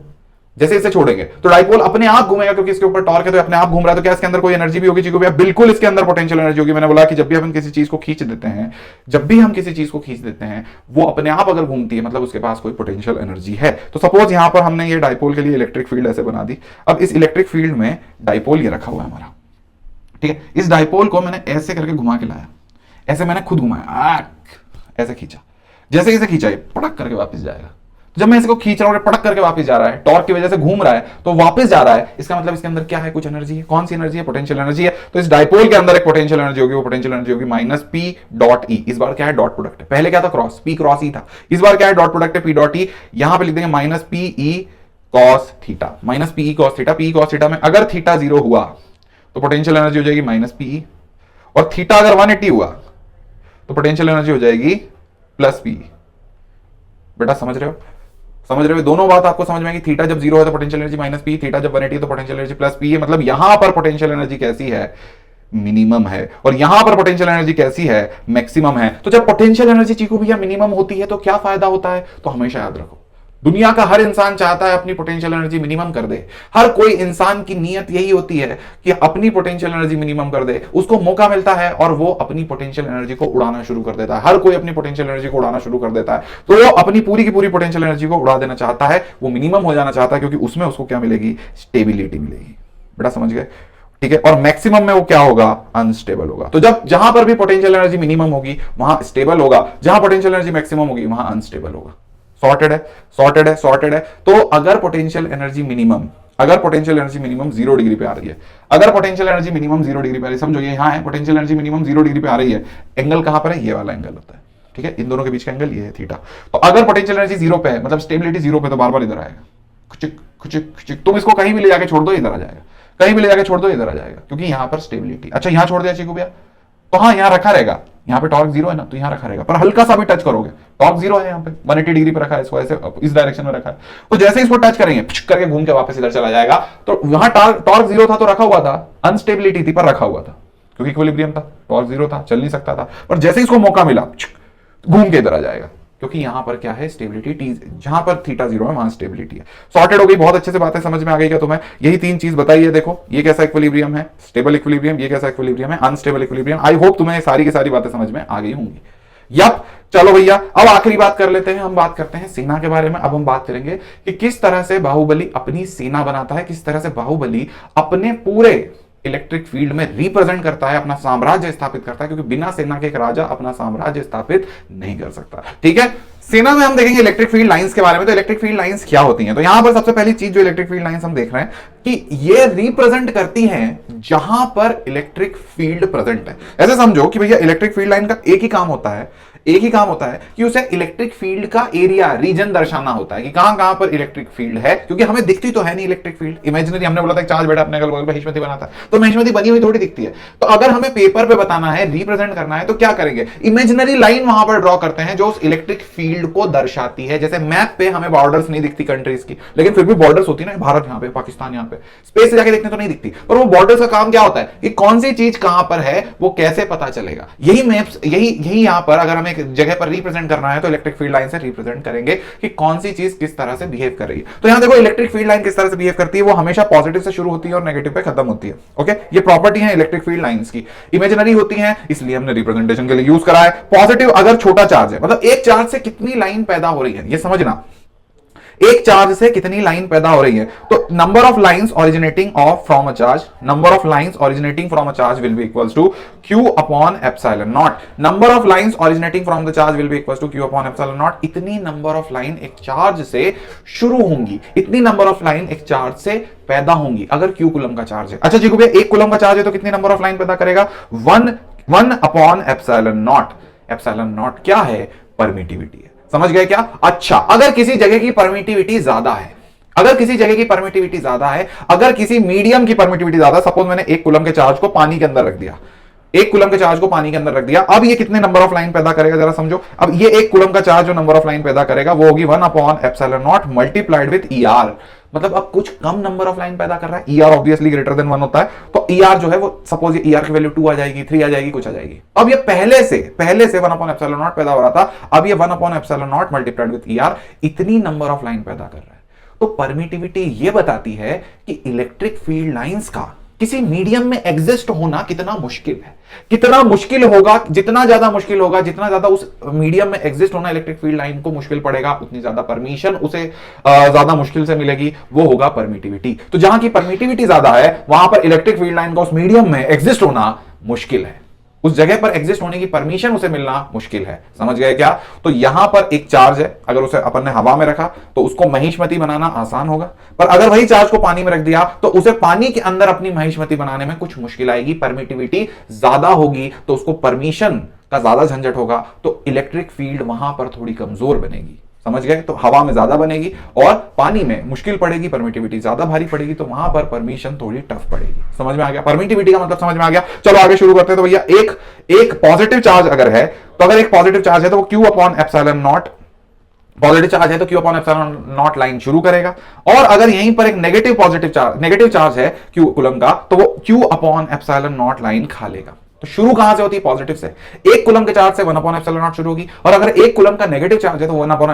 जैसे इसे छोड़ेंगे तो डाइपोल अपने आप घूमेगा, क्योंकि इसके ऊपर टॉर्क है तो अपने आप घूम रहा है। तो क्या इसके अंदर कोई एनर्जी भी होगी चीकू भैया? बिल्कुल इसके अंदर पोटेंशियल एनर्जी होगी। मैंने बोला कि जब भी हम किसी चीज को खींच देते हैं, जब भी हम किसी चीज को खींच देते हैं, वो अपने आप अगर घूमती है मतलब उसके पास कोई पोटेंशियल एनर्जी है। तो सपोज यहां पर हमने ये डाइपोल के लिए इलेक्ट्रिक फील्ड ऐसे बना दी। अब इस इलेक्ट्रिक फील्ड में डाइपोल ये रखा हुआ है हमारा, ठीक है। इस डाइपोल को मैंने ऐसे करके घुमा के लाया, ऐसे मैंने खुद घुमाया, ऐसे खींचा, जैसे इसे खींचा ये पटक करके वापस जाएगा। जब मैं इसको खींच रहा हूं पटक करके वापस जा रहा है, टॉर्क की वजह से घूम रहा है तो वापस जा रहा है। इसका मतलब इसके अंदर क्या है? कुछ एनर्जी है। कौन सी एनर्जी है? पोटेंशियल एनर्जी है। तो इस डाइपोल के अंदर एक पोटेंशियल एनर्जी होगी, वो पोटेंशियल एनर्जी होगी माइनस पी डॉट ई। इस बार क्या है? डॉट प्रोडक्ट है। पहले क्या था? क्रॉस, पी क्रॉस ई था। इस बार क्या है? डॉट प्रोडक्ट है, पी डॉट ई। यहां पर लिख देंगे minus P E cos theta, minus P E cos theta. P cos theta में अगर थीटा 0 हुआ तो पोटेंशियल एनर्जी हो जाएगी माइनस पी, और थीटा अगर 180 हुआ तो पोटेंशियल एनर्जी हो जाएगी प्लस पी। बेटा समझ रहे हो? समझ रहे हो? दोनों बात आपको समझ में आएगी। थीटा जब 0 है तो potential energy minus P, theta जब 180 तो पोटेंशियल एनर्जी प्लस पी है। मतलब यहां पर पोटेंशियल एनर्जी कैसी है? मिनिमम है। और यहां पर पोटेंशियल एनर्जी कैसी है? मैक्सिमम है। तो जब पोटेंशियल एनर्जी चीकू भैया मिनिमम होती है तो क्या फायदा होता है? तो हमेशा याद रखो, दुनिया का हर इंसान चाहता है अपनी पोटेंशियल एनर्जी मिनिमम कर दे। हर कोई इंसान की नीयत यही होती है कि अपनी पोटेंशियल एनर्जी मिनिमम कर दे। उसको मौका मिलता है और वो अपनी पोटेंशियल एनर्जी को उड़ाना शुरू कर देता है। हर कोई अपनी पोटेंशियल एनर्जी को उड़ाना शुरू कर देता है। तो वो अपनी पूरी की पूरी पोटेंशियल एनर्जी को उड़ा देना चाहता है, वो मिनिमम हो जाना चाहता है, क्योंकि उसमें उसको क्या मिलेगी? स्टेबिलिटी मिलेगी। बेटा समझ गए? ठीक है। और मैक्सिमम में वो क्या होगा? अनस्टेबल होगा। तो जब जहां पर भी पोटेंशियल एनर्जी मिनिमम होगी वहां स्टेबल होगा, जहां पोटेंशियल एनर्जी मैक्सिमम होगी वहां अनस्टेबल होगा। सॉर्टेड है, सॉर्टेड है, सॉर्टेड है। तो अगर पोटेंशियल एनर्जी मिनिमम 0 डिग्री पे आ रही है, अगर पोटेंशियल एनर्जी मिनिमम 0 डिग्री पे आ रही है, समझो ये यहां है, पोटेंशियल एनर्जी मिनिमम 0 डिग्री पे आ रही है, एंगल कहां पर है? ये वाला एंगल होता है, ठीक है। इन दोनों के बीच का एंगल ये है थीटा। तो अगर पोटेंशियल एनर्जी 0 पे है मतलब स्टेबिलिटी 0 पे, तो बार बार इधर आएगा, खुचिक खुचिक खुचिक। तुम इसको कहीं भी ले जाके छोड़ दो इधर आ जाएगा, कहीं भी ले जाके छोड़ दो इधर आ जाएगा, क्योंकि यहां पर स्टेबिलिटी। अच्छा यहां छोड़ दिया चीकू भैया तो हाँ यहां रखा रहेगा, यहां पे टॉर्क 0 है ना तो यहां रखा रहेगा, पर हल्का सा भी टच करोगे टॉर्क 0 है, यहां पे 180 डिग्री पे रखा है, इसको ऐसे इस डायरेक्शन में रखा है। तो जैसे इसको टच करेंगे करके घूम के वापस इधर चला जाएगा। तो वहां टॉर्क 0 था तो रखा हुआ था, अनस्टेबिलिटी थी पर रखा हुआ था, क्योंकि इक्विलिब्रियम था, टॉर्क 0 था, चल नहीं सकता था। पर जैसे इसको मौका मिला घूम के इधर आ जाएगा, क्योंकि यहां पर क्या है? स्टेबिलिटी टी, जहां पर थीटा 0 है वहां स्टेबिलिटी है। सॉर्टेड हो गई। बहुत अच्छे से बातें समझ में आ गई क्या तुम्हें? यही 3 चीज बताई है। देखो ये कैसा इक्विलिब्रियम है? Stable equilibrium. ये कैसा इक्विलिब्रियम है? Unstable equilibrium. आई होप तुम्हें सारी की सारी बातें समझ में आ गई होंगी। यप, चलो भैया अब आखिरी बात कर लेते हैं। हम बात करते हैं सेना के बारे में। अब हम बात करेंगे कि किस तरह से बाहुबली अपनी सेना बनाता है, किस तरह से बाहुबली अपने पूरे इलेक्ट्रिक फील्ड में रिप्रेजेंट करता है, अपना साम्राज्य स्थापित करता है, क्योंकि बिना सेना के एक राजा अपना साम्राज्य स्थापित नहीं कर सकता। ठीक है। सेना में हम देखेंगे इलेक्ट्रिक फील्ड लाइंस के बारे में। तो इलेक्ट्रिक फील्ड लाइंस क्या होती हैं? तो यहां पर सबसे पहली चीज जो इलेक्ट्रिक फील्ड लाइंस हम देख रहे हैं कि ये रिप्रेजेंट करती हैं जहां पर इलेक्ट्रिक फील्ड प्रेजेंट है। ऐसे समझो कि भैया इलेक्ट्रिक फील्ड लाइन का एक ही काम होता है, कि उसे इलेक्ट्रिक फील्ड का एरिया, रीजन दर्शाना होता है कि कहां कहां पर इलेक्ट्रिक फील्ड है, क्योंकि हमें दिखती तो है नहीं इलेक्ट्रिक फील्ड, इमेजिनरी। हमने बोला था चार्ज बेटा अपने अगल बगल महेशमती बनाता है, तो महेशमती बनी हुई थोड़ी दिखती है। तो अगर हमें पेपर पे बताना है, रिप्रेजेंट करना है, तो क्या करेंगे? इमेजिनरी लाइन वहां पर ड्रॉ करते हैं जो उस इलेक्ट्रिक फील्ड को दर्शाती है। जैसे मैप पे हमें बॉर्डर्स नहीं दिखती कंट्रीज की, लेकिन फिर भी बॉर्डर्स होती है ना, भारत यहां पे, पाकिस्तान यहां पे, स्पेस से जाके देखने तो नहीं दिखती, पर वो बॉर्डर्स का काम क्या होता है कि कौन सी चीज कहां पर है वो कैसे पता चलेगा। यही मैप्स, यही यहां पर अगर हमें एक जगह पर रिप्रेजेंट करना है तो इलेक्ट्रिक फील्ड लाइन से रिप्रेजेंट करेंगे कि कौन सी चीज किस तरह से बिहेव कर रही है। तो यहां देखो इलेक्ट्रिक फील्ड लाइन किस तरह से बिहेव करती है, वो हमेशा पॉजिटिव से शुरू होती है और नेगेटिव पे खत्म होती है। ओके, ये प्रॉपर्टी है इलेक्ट्रिक फील्ड लाइंस की। इमेजिनरी होती है इसलिए हमने रिप्रेजेंटेशन के लिए यूज करा है। पॉजिटिव अगर छोटा चार्ज है, मतलब एक चार्ज से कितनी लाइन पैदा हो रही है ये समझना, एक चार्ज से कितनी लाइन पैदा हो रही है। तो number of lines originating from a charge, number of lines originating from a charge will be equals to Q upon epsilon naught. Number of lines originating from the charge will be equals to Q upon epsilon naught. इतनी number of line एक charge से शुरू होंगी, इतनी number of line एक charge से पैदा होंगी अगर Q कूलम का चार्ज है। अच्छा जी भैया 1 कूलम का चार्ज है तो कितनी नंबर ऑफ लाइन पैदा करेगा? 1 upon epsilon not. Epsilon not क्या है? परमिटिविटी है। समझ गए क्या? अच्छा, अगर किसी जगह की परमिटिविटी ज्यादा है, अगर किसी जगह की परमिटिविटी ज्यादा है, अगर किसी मीडियम की परमिटिविटी ज्यादा, सपोज मैंने 1 कूलम के चार्ज को पानी के अंदर रख दिया, 1 कूलम के चार्ज को पानी के अंदर रख दिया, अब ये कितने नंबर ऑफ लाइन पैदा करेगा जरा समझो। अब ये 1 कूलम का चार्ज जो नंबर ऑफ लाइन पैदा करेगा वो होगी 1 upon epsilon not multiplied with ER। मतलब अब कुछ कम नंबर ऑफ लाइन पैदा कर रहा है, ER ऑब्वियसली ग्रेटर देन 1 होता है, तो ER जो है वो सपोज ये ER की वैल्यू 2 आ जाएगी, 3 आ जाएगी, कुछ आ जाएगी। अब ये पहले से 1 अपॉन एप्सिलॉन नॉट पैदा हो रहा था, अब ये 1 upon epsilon not multiplied with ER इतनी नंबर ऑफ लाइन पैदा कर रहा है। तो परमिटिविटी ये बताती है कि इलेक्ट्रिक फील्ड लाइंस का किसी मीडियम में एग्जिस्ट होना कितना मुश्किल है, कितना मुश्किल होगा, जितना ज्यादा मुश्किल होगा, जितना ज्यादा उस मीडियम में एग्जिस्ट होना इलेक्ट्रिक फील्ड लाइन को मुश्किल पड़ेगा, उतनी ज्यादा परमिशन उसे ज्यादा मुश्किल से मिलेगी, वो होगा परमिटिविटी। तो जहां की परमिटिविटी ज्यादा है वहां पर इलेक्ट्रिक फील्ड लाइन का उस मीडियम में एग्जिस्ट होना मुश्किल है, उस जगह पर एग्जिस्ट होने की परमिशन उसे मिलना मुश्किल है। समझ गए क्या? तो यहां पर एक चार्ज है, अगर उसे अपन ने हवा में रखा तो उसको महिष्मति बनाना आसान होगा, पर अगर वही चार्ज को पानी में रख दिया तो उसे पानी के अंदर अपनी महिष्मति बनाने में कुछ मुश्किल आएगी, परमिटिविटी ज्यादा होगी तो उसको परमिशन का ज्यादा झंझट होगा, तो इलेक्ट्रिक फील्ड वहां पर थोड़ी कमजोर बनेगी। समझ गए? तो हवा में ज्यादा बनेगी और पानी में मुश्किल पड़ेगी, परमिटिविटी ज्यादा भारी पड़ेगी, तो वहां पर परमिशन थोड़ी टफ पड़ेगी। समझ में आ गया? परमिटिविटी का मतलब समझ में आ गया। चलो आगे शुरू करते हैं। तो भैया एक पॉजिटिव चार्ज अगर है, तो अगर एक पॉजिटिव चार्ज है तो वो Q upon epsilon not, positive charge है तो Q upon epsilon naught line शुरू करेगा, और अगर यहीं पर एक नेगेटिव चार्ज है Q कूलम का, तो वो Q upon epsilon naught line खा लेगा। तो शुरू कहां से होती है? पॉजिटिव से। एक कूलम के चार्ज से 1 अपॉन एप्सिलॉन नॉट शुरू होगी, और अगर एक कूलम का नेगेटिव चार्ज है तो 1 upon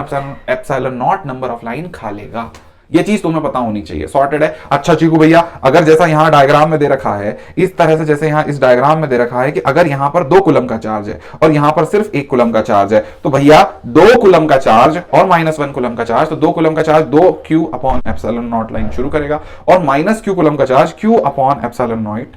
epsilon naught number of line खा लेगा। ये चीज तुम्हें पता होनी चाहिए। सॉर्टेड है? अच्छा चीकू भैया, अगर जैसा यहां डायग्राम में दे रखा है, इस तरह से जैसे यहां इस डायग्राम में दे रखा है कि अगर यहां पर 2 कूलम का चार्ज है और यहां पर सिर्फ 1 कूलम का चार्ज है, तो भैया 2 कूलम का चार्ज और -1 कूलम का चार्ज, तो 2 कूलम का charge 2 Q upon epsilon naught line शुरू करेगा, और -Q कूलम का charge Q upon epsilon naught,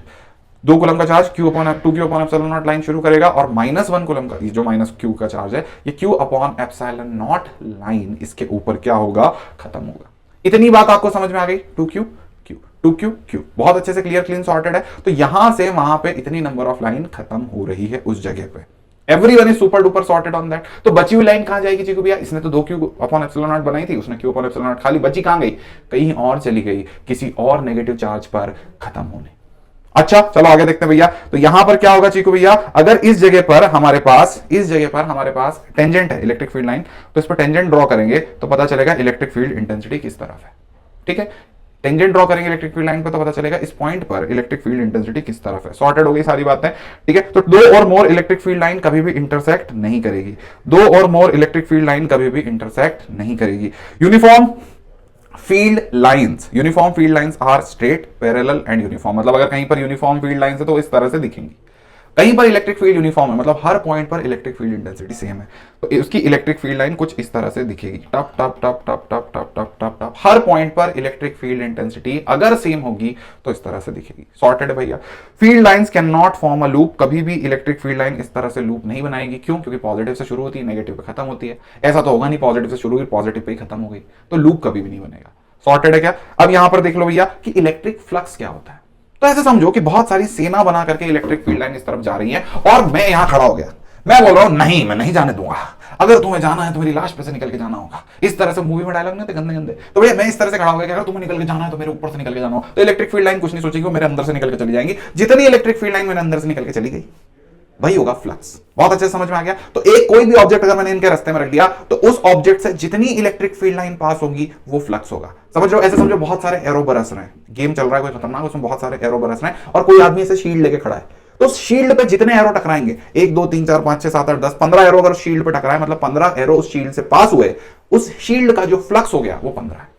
2 coulomb का charge Q upon 2Q upon epsilon naught line शुरू करेगा, और -1 कूलम का, जो -Q का चार्ज है, ये Q upon epsilon naught line इसके ऊपर क्या होगा? खत्म होगा। इतनी बात आपको समझ में आ गई? 2Q Q 2Q Q, बहुत अच्छे से क्लियर क्लीन सॉर्टेड है। तो यहां से वहां पे इतनी नंबर ऑफ लाइन खत्म हो रही है उस जगह पे। Everyone is super duper sorted on that. तो बची हुई लाइन कहां जाएगी चीकू भैया? इसने तो 2Q अपॉन एप्सिलॉन नॉट बनाई थी, उसने Q अपॉन एप्सिलॉन नॉट खाली, बची कहां गई? कहीं और चली गई, किसी और नेगेटिव चार्ज पर खत्म होने। अच्छा चलो आगे देखते हैं भैया। तो यहां पर क्या होगा चीकू भैया? अगर इस जगह पर हमारे पास टेंजेंट है इलेक्ट्रिक फील्ड लाइन, तो इस पर टेंजेंट ड्रॉ करेंगे तो पता चलेगा इलेक्ट्रिक फील्ड इंटेंसिटी किस तरफ है। ठीक है, टेंजेंट ड्रॉ करेंगे इलेक्ट्रिक फील्ड लाइन पर तो पता चलेगा इस पॉइंट पर इलेक्ट्रिक फील्ड इंटेंसिटी किस तरफ है। सॉर्टेड हो गई सारी बातें। ठीक है, तो 2 और मोर इलेक्ट्रिक फील्ड लाइन कभी भी इंटरसेक्ट नहीं करेगी, 2 और मोर इलेक्ट्रिक फील्ड लाइन कभी भी इंटरसेक्ट नहीं करेगी। Uniform field lines are straight, parallel and uniform. मतलब अगर कहीं पर यूनिफॉर्म फील्ड लाइंस है तो इस तरह से दिखेंगी, कहीं पर इलेक्ट्रिक फील्ड यूनिफॉर्म है, मतलब हर पॉइंट पर इलेक्ट्रिक फील्ड इंटेंसिटी सेम है, तो उसकी इलेक्ट्रिक फील्ड लाइन कुछ इस तरह से दिखेगी, टप टप टप टप टप टप टप टप टप। हर पॉइंट पर इलेक्ट्रिक फील्ड इंटेंसिटी अगर सेम होगी तो इस तरह से दिखेगी। सॉर्टेड है भैया। Field lines can not form a loop, कभी भी इलेक्ट्रिक फील्ड लाइन इस तरह से लूप नहीं बनाएगी। क्यों? क्योंकि पॉजिटिव से शुरू होती है, नेगेटिव पे खत्म होती है। ऐसा तो होगा नहीं पॉजिटिव से शुरू हुई पॉजिटिव पे ही खत्म हो गई, तो लूप कभी भी नहीं बनेगा। सॉर्टेड है क्या? अब यहां पर देख लो भैया कि इलेक्ट्रिक फ्लक्स क्या होता है। तो ऐसे समझो कि बहुत सारी सेना बना करके इलेक्ट्रिक फील्ड लाइन इस तरफ जा रही है, और मैं यहां खड़ा हो गया, मैं बोल रहा हूं नहीं मैं नहीं जाने दूंगा, अगर तुम्हें जाना है तो मेरी लाश पे से निकल के जाना होगा। इस तरह से मूवी में डायलॉग नहीं थे गंदे गंदे, तो भैया मैं इस तरह से खड़ा हो गया कि अगर तुम्हें निकल के जाना है तो मेरे ऊपर से निकल के जाना हो, तो इलेक्ट्रिक फील्ड लाइन कुछ नहीं सोचेगी, वो मेरे अंदर से निकल के चली जाएंगी। जितनी इलेक्ट्रिक फील्ड लाइन मेरे अंदर से निकल के चली गई वही होगा फ्लक्स। बहुत अच्छे से समझ में आ गया। तो एक कोई भी ऑब्जेक्ट अगर मैंने इनके रास्ते में रख दिया तो उस ऑब्जेक्ट से जितनी इलेक्ट्रिक फील्ड लाइन पास होगी वो फ्लक्स होगा। समझ लो, ऐसे समझो बहुत सारे एरो बरस रहे हैं, गेम चल रहा है कोई खतरनाक, उसमें बहुत सारे एरो बरस रहे हैं, और कोई आदमी ऐसे शील्ड लेके खड़ा है, तो शील्ड पे जितने एरो टकराएंगे, 1 2 3 4 5 6 7 8 10 15 एरो अगर शील्ड पे टकराए, मतलब 15 एरो उस शील्ड से पास हुए, उस शील्ड का जो फ्लक्स हो गया वो 15 है।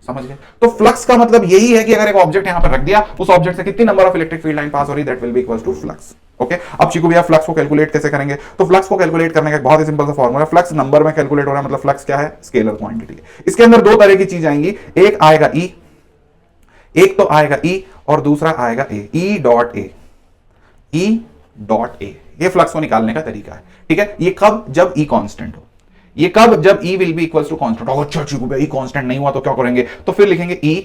समझ गए? तो फ्लक्स का मतलब यही है कि अगर एक ऑब्जेक्ट यहां पर रख दिया, उस ऑब्जेक्ट से कितनी number of electric field line pass हो रही, that will be equals to flux. Okay, अब चीकू भैया फ्लक्स को कैलकुलेट कैसे करेंगे? तो फ्लक्स को कैलकुलेट करने का एक बहुत ही सिंपल सा फॉर्मूला है। फ्लक्स नंबर में कैलकुलेट हो रहा है, मतलब फ्लक्स क्या है? Scalar quantity. इसके अंदर 2 तरह की चीज आएंगी, एक आएगा E, एक तो आएगा E और दूसरा आएगा A, E dot A, E dot A। ये फ्लक्स को निकालने का तरीका है। ठीक है, ये कब? जब E कांस्टेंट हो। ये कब? जब E will be equals to constant. अच्छा चीकू भैया E कांस्टेंट नहीं हुआ तो क्या करेंगे? तो फिर लिखेंगे E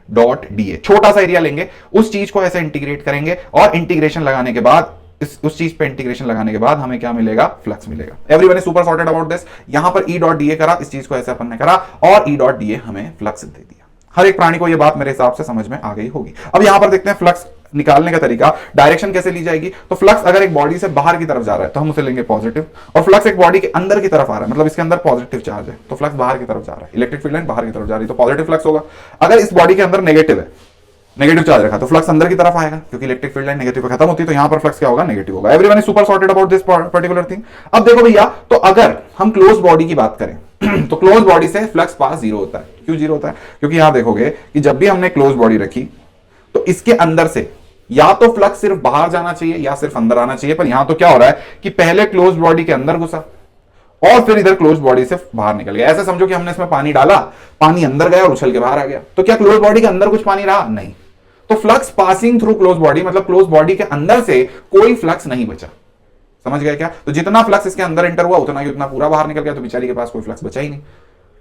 डॉट DA, छोटा सा एरिया लेंगे, उस चीज को ऐसे इंटीग्रेट करेंगे, और इंटीग्रेशन लगाने के बाद उस चीज पे इंटीग्रेशन लगाने के बाद हमें क्या मिलेगा? फ्लक्स मिलेगा। Everyone is super sorted about this. यहां पर E डॉट DA करा, इस चीज को ऐसे अपन ने करा, और E डॉट DA हमें फ्लक्स दे दिया। हर एक प्राणी को यह बात मेरे हिसाब से समझ में आ गई होगी। अब यहां पर देखते हैं फ्लक्स निकालने का तरीका, डायरेक्शन कैसे ली जाएगी। तो फ्लक्स अगर एक बॉडी से बाहर की तरफ जा रहा है तो हम उसे लेंगे पॉजिटिव, और फ्लक्स एक बॉडी के अंदर की तरफ आ रहा है, मतलब इसके अंदर पॉजिटिव चार्ज है, तो फ्लक्स बाहर की तरफ जा रहा है, इलेक्ट्रिक फील्ड लाइन बाहर की तरफ जा रही है, तो पॉजिटिव फ्लक्स होगा। अगर इस बॉडी के अंदर नेगेटिव है नेगेटिव चार्ज रखा तो फ्लक्स अंदर की तरफ आएगा, क्योंकि इलेक्ट्रिक फील्ड लाइन नेगेटिव पे खत्म होती है, तो यहां पर फ्लक्स क्या होगा, नेगेटिव होगा। Everyone is super sorted about this particular thing. अब देखो भैया, तो अगर हम क्लोज बॉडी की बात करें तो क्लोज बॉडी से फ्लक्स पास जीरो होता है। क्यों जीरो होता है? क्योंकि यहां देखोगे कि जब भी हमने क्लोज बॉडी रखी तो इसके अंदर से या तो फ्लक्स सिर्फ बाहर जाना चाहिए या सिर्फ अंदर आना चाहिए, पर यहां तो क्या हो रहा है कि पहले क्लोज बॉडी के अंदर घुसा और फिर इधर क्लोज बॉडी से बाहर निकल गया। ऐसे समझो कि हमने इसमें पानी डाला, पानी अंदर गया और उछल के बाहर आ गया, तो क्या क्लोज बॉडी के अंदर कुछ पानी रहा? नहीं। तो flux passing through close body मतलब क्लोज बॉडी के अंदर से कोई फ्लक्स नहीं बचा। समझ गए क्या? तो जितना फ्लक्स इसके अंदर एंटर हुआ उतना ही उतना पूरा बाहर निकल गया, तो बेचारी के पास कोई फ्लक्स बचा ही नहीं।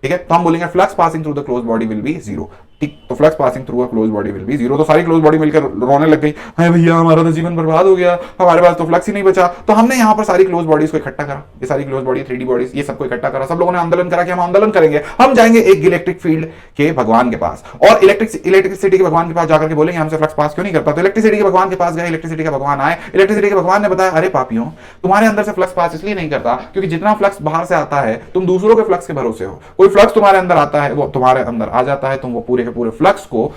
ठीक है, तो हम बोलेंगे flux passing through the close body will B zero. ठीक, तो flux passing through a close body will B zero. तो सारी क्लोज बॉडी मिलकर रोने लग गई, हाय भैया हमारा तो जीवन बर्बाद हो गया, हमारे पास तो फ्लक्स ही नहीं बचा। तो हमने यहाँ पर सारी क्लोज बॉडीज को इकट्ठा करा, ये सारी क्लोज बॉडी 3D बॉडीज ये सबको इकट्ठा करा, सब लोगों ने आंदोलन करा कि हम आंदोलन करेंगे, हम जाएंगे एक इलेक्ट्रिक फील्ड के भगवान के पास और इलेक्ट्रिसिटी के भगवान के पास जाकर के बोलेंगे हमसे फ्लक्स पास क्यों नहीं करता। तो इलेक्ट्रिसिटी के भगवान के पास गए, इलेक्ट्रिसिटी का भगवान आए, इलेक्ट्रिसिटी के भगवान ने बताया अरे पापियों, तुम्हारे अंदर से फ्लक्स पास इसलिए नहीं करता क्योंकि जितना फ्लक्स बाहर से आता है तुम दूसरों के फ्लक्स के भरोसे हो। कोई फ्लक्स तुम्हारे अंदर आता है, वो तुम्हारे अंदर आ जाता है, तुम वो पूरे के पूरे फ्लक्स को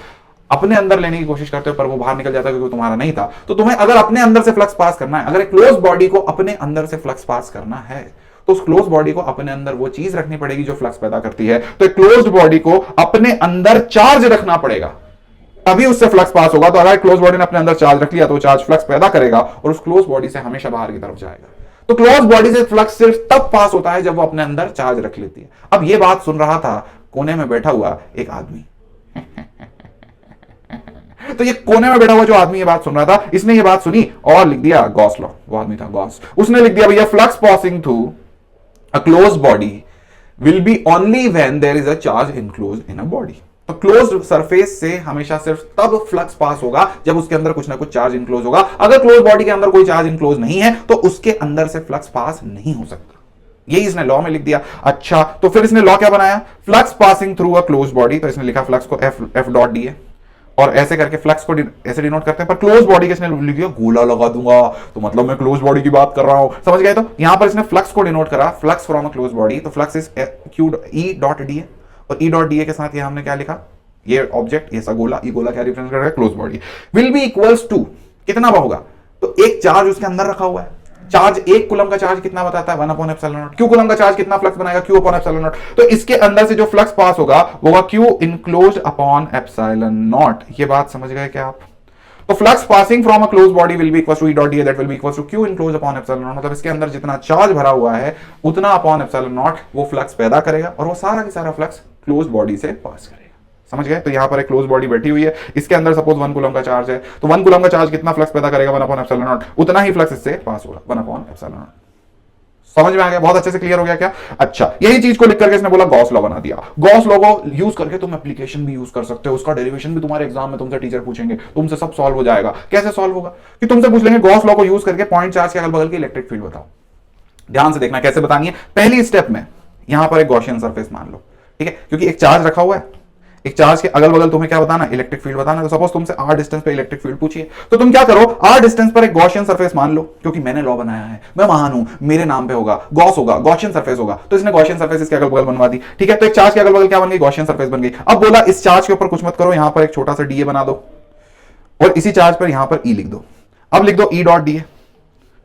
अपने अंदर लेने की कोशिश करते हो, पर वो बाहर निकल जाता है क्योंकि तुम्हारा नहीं था। तो तुम्हें अगर अपने अंदर से फ्लक्स पास करना है, अगर एक क्लोज बॉडी को अपने अंदर से फ्लक्स पास करना है, तो उस क्लोज बॉडी को अपने अंदर वो चीज रखनी पड़ेगी जो फ्लक्स पैदा करती है। तो एक क्लोज्ड बॉडी को अपने अंदर चार्ज रखना पड़ेगा, तभी उससे फ्लक्स पास होगा। तो अगर क्लोज बॉडी ने अपने अंदर चार्ज रख लिया तो चार्ज फ्लक्स पैदा करेगा और उस क्लोज बॉडी से हमेशा बाहर की तरफ जाएगा। तो क्लोज बॉडी से फ्लक्स सिर्फ तब पास होता है जब वो अपने अंदर चार्ज रख लेती है। अब ये बात सुन रहा था कोने में बैठा हुआ एक आदमी तो ये कोने में बैठा हुआ जो आदमी ये बात सुन रहा था, इसने ये बात सुनी और लिख दिया गॉस लॉ। वो आदमी था गॉस, उसने लिख दिया भैया flux passing through a close body will be only when there is a charge enclosed in a body. तो क्लोज्ड सरफेस से हमेशा सिर्फ तब फ्लक्स पास होगा जब उसके अंदर कुछ ना कुछ चार्ज इनक्लोज होगा। अगर क्लोज बॉडी के अंदर कोई चार्ज इनक्लोज नहीं है तो उसके अंदर से फ्लक्स पास नहीं हो सकता। यही इसने लॉ में लिख दिया। अच्छा, तो फिर इसने लॉ क्या बनाया? Flux passing through a close body. तो इसने लिखा फ्लक्स को एफ डॉट डी है और ऐसे करके फ्लक्स को ऐसे डिनोट करते हैं, पर क्लोज बॉडी के इसने लिख दिया गोला लगा दूंगा, तो मतलब मैं क्लोज बॉडी की बात कर रहा हूं। समझ गए? तो यहां पर इसने फ्लक्स को डिनोट करा, flux from a close body. तो flux is Q E dot D है और ई डॉट डी ए के साथ ये हमने क्या लिखा, ये ऑब्जेक्ट ऐसा गोला, ये गोला क्या रिप्रेजेंट कर रहा है? Close body. Will be equals to कितना होगा? तो एक चार्ज उसके अंदर रखा हुआ है, चार्ज एक कूलम का चार्ज कितना बताता है? 1 upon epsilon not. Q coulomb का चार्ज कितना फ्लक्स बनाएगा? Q upon epsilon naught. तो इसके अंदर से जो फ्लक्स पास होगा वो होगा Q enclosed upon epsilon naught. ये बात समझ गए क्या आप? तो flux passing from a close body will be equal to E dot D that will be equal to Q enclosed upon epsilon naught. मतलब इसके अंदर जितना चार्ज भरा हुआ है उतना अपॉन एप्सिलॉन नॉट वो फ्लक्स पैदा करेगा और वो सारा की सारा फ्लक्स क्लोज बॉडी से पास करेगा। समझ गए? तो यहां पर एक क्लोज बॉडी बैठी हुई है, इसके अंदर सपोज 1 कूलम का चार्ज है, तो 1 कूलम का चार्ज कितना फ्लक्स पैदा करेगा? 1 अपॉन एप्सिलॉन नॉट। उतना ही फ्लक्स इससे पास होगा, 1 अपॉन एप्सिलॉन नॉट। समझ में आ गया? बहुत अच्छे से क्लियर हो गया क्या? अच्छा, यही चीज को लिख करके इसने बोला गॉस लॉ बना दिया। गॉस लॉ को यूज करके तुम एप्लीकेशन भी यूज कर सकते हो, उसका डेरिवेशन भी तुम्हारे एग्जाम में तुमसे टीचर पूछेंगे, तुमसे सब सॉल्व हो जाएगा। कैसे सॉल्व होगा? कि तुमसे पूछ लेंगे गॉस लॉ को यूज करके पॉइंट चार्ज के अगल बगल की इलेक्ट्रिक फील्ड बताओ। ध्यान से देखना कैसे बतानी है। पहली स्टेप में यहां पर एक गॉसियन सरफेस मान लो, ठीक है, क्योंकि एक चार्ज रखा हुआ है, एक चार्ज के अगल बगल तुम्हें क्या बताना? इलेक्ट्रिक फील्ड बताना। तो सपोज तुमसे r डिस्टेंस पे इलेक्ट्रिक फील्ड पूछिए, तो तुम क्या करो? r डिस्टेंस पर एक गॉसियन सरफेस मान लो, क्योंकि मैंने लॉ बनाया है, मैं महान हूं, मेरे नाम पे होगा, गॉस होगा, गॉसियन सरफेस होगा। तो इसने गॉसियन सरफेस इसके अगल बगल बनवा दी। ठीक है, तो एक चार्ज के अगल बगल क्या बन गई? गॉसियन सरफेस बन गई। अब बोला इस चार्ज के ऊपर कुछ मत करो, यहां पर एक छोटा सा डीए बना दो और इसी चार्ज पर यहां पर ई लिख दो। अब लिख दो ई डॉट डीए।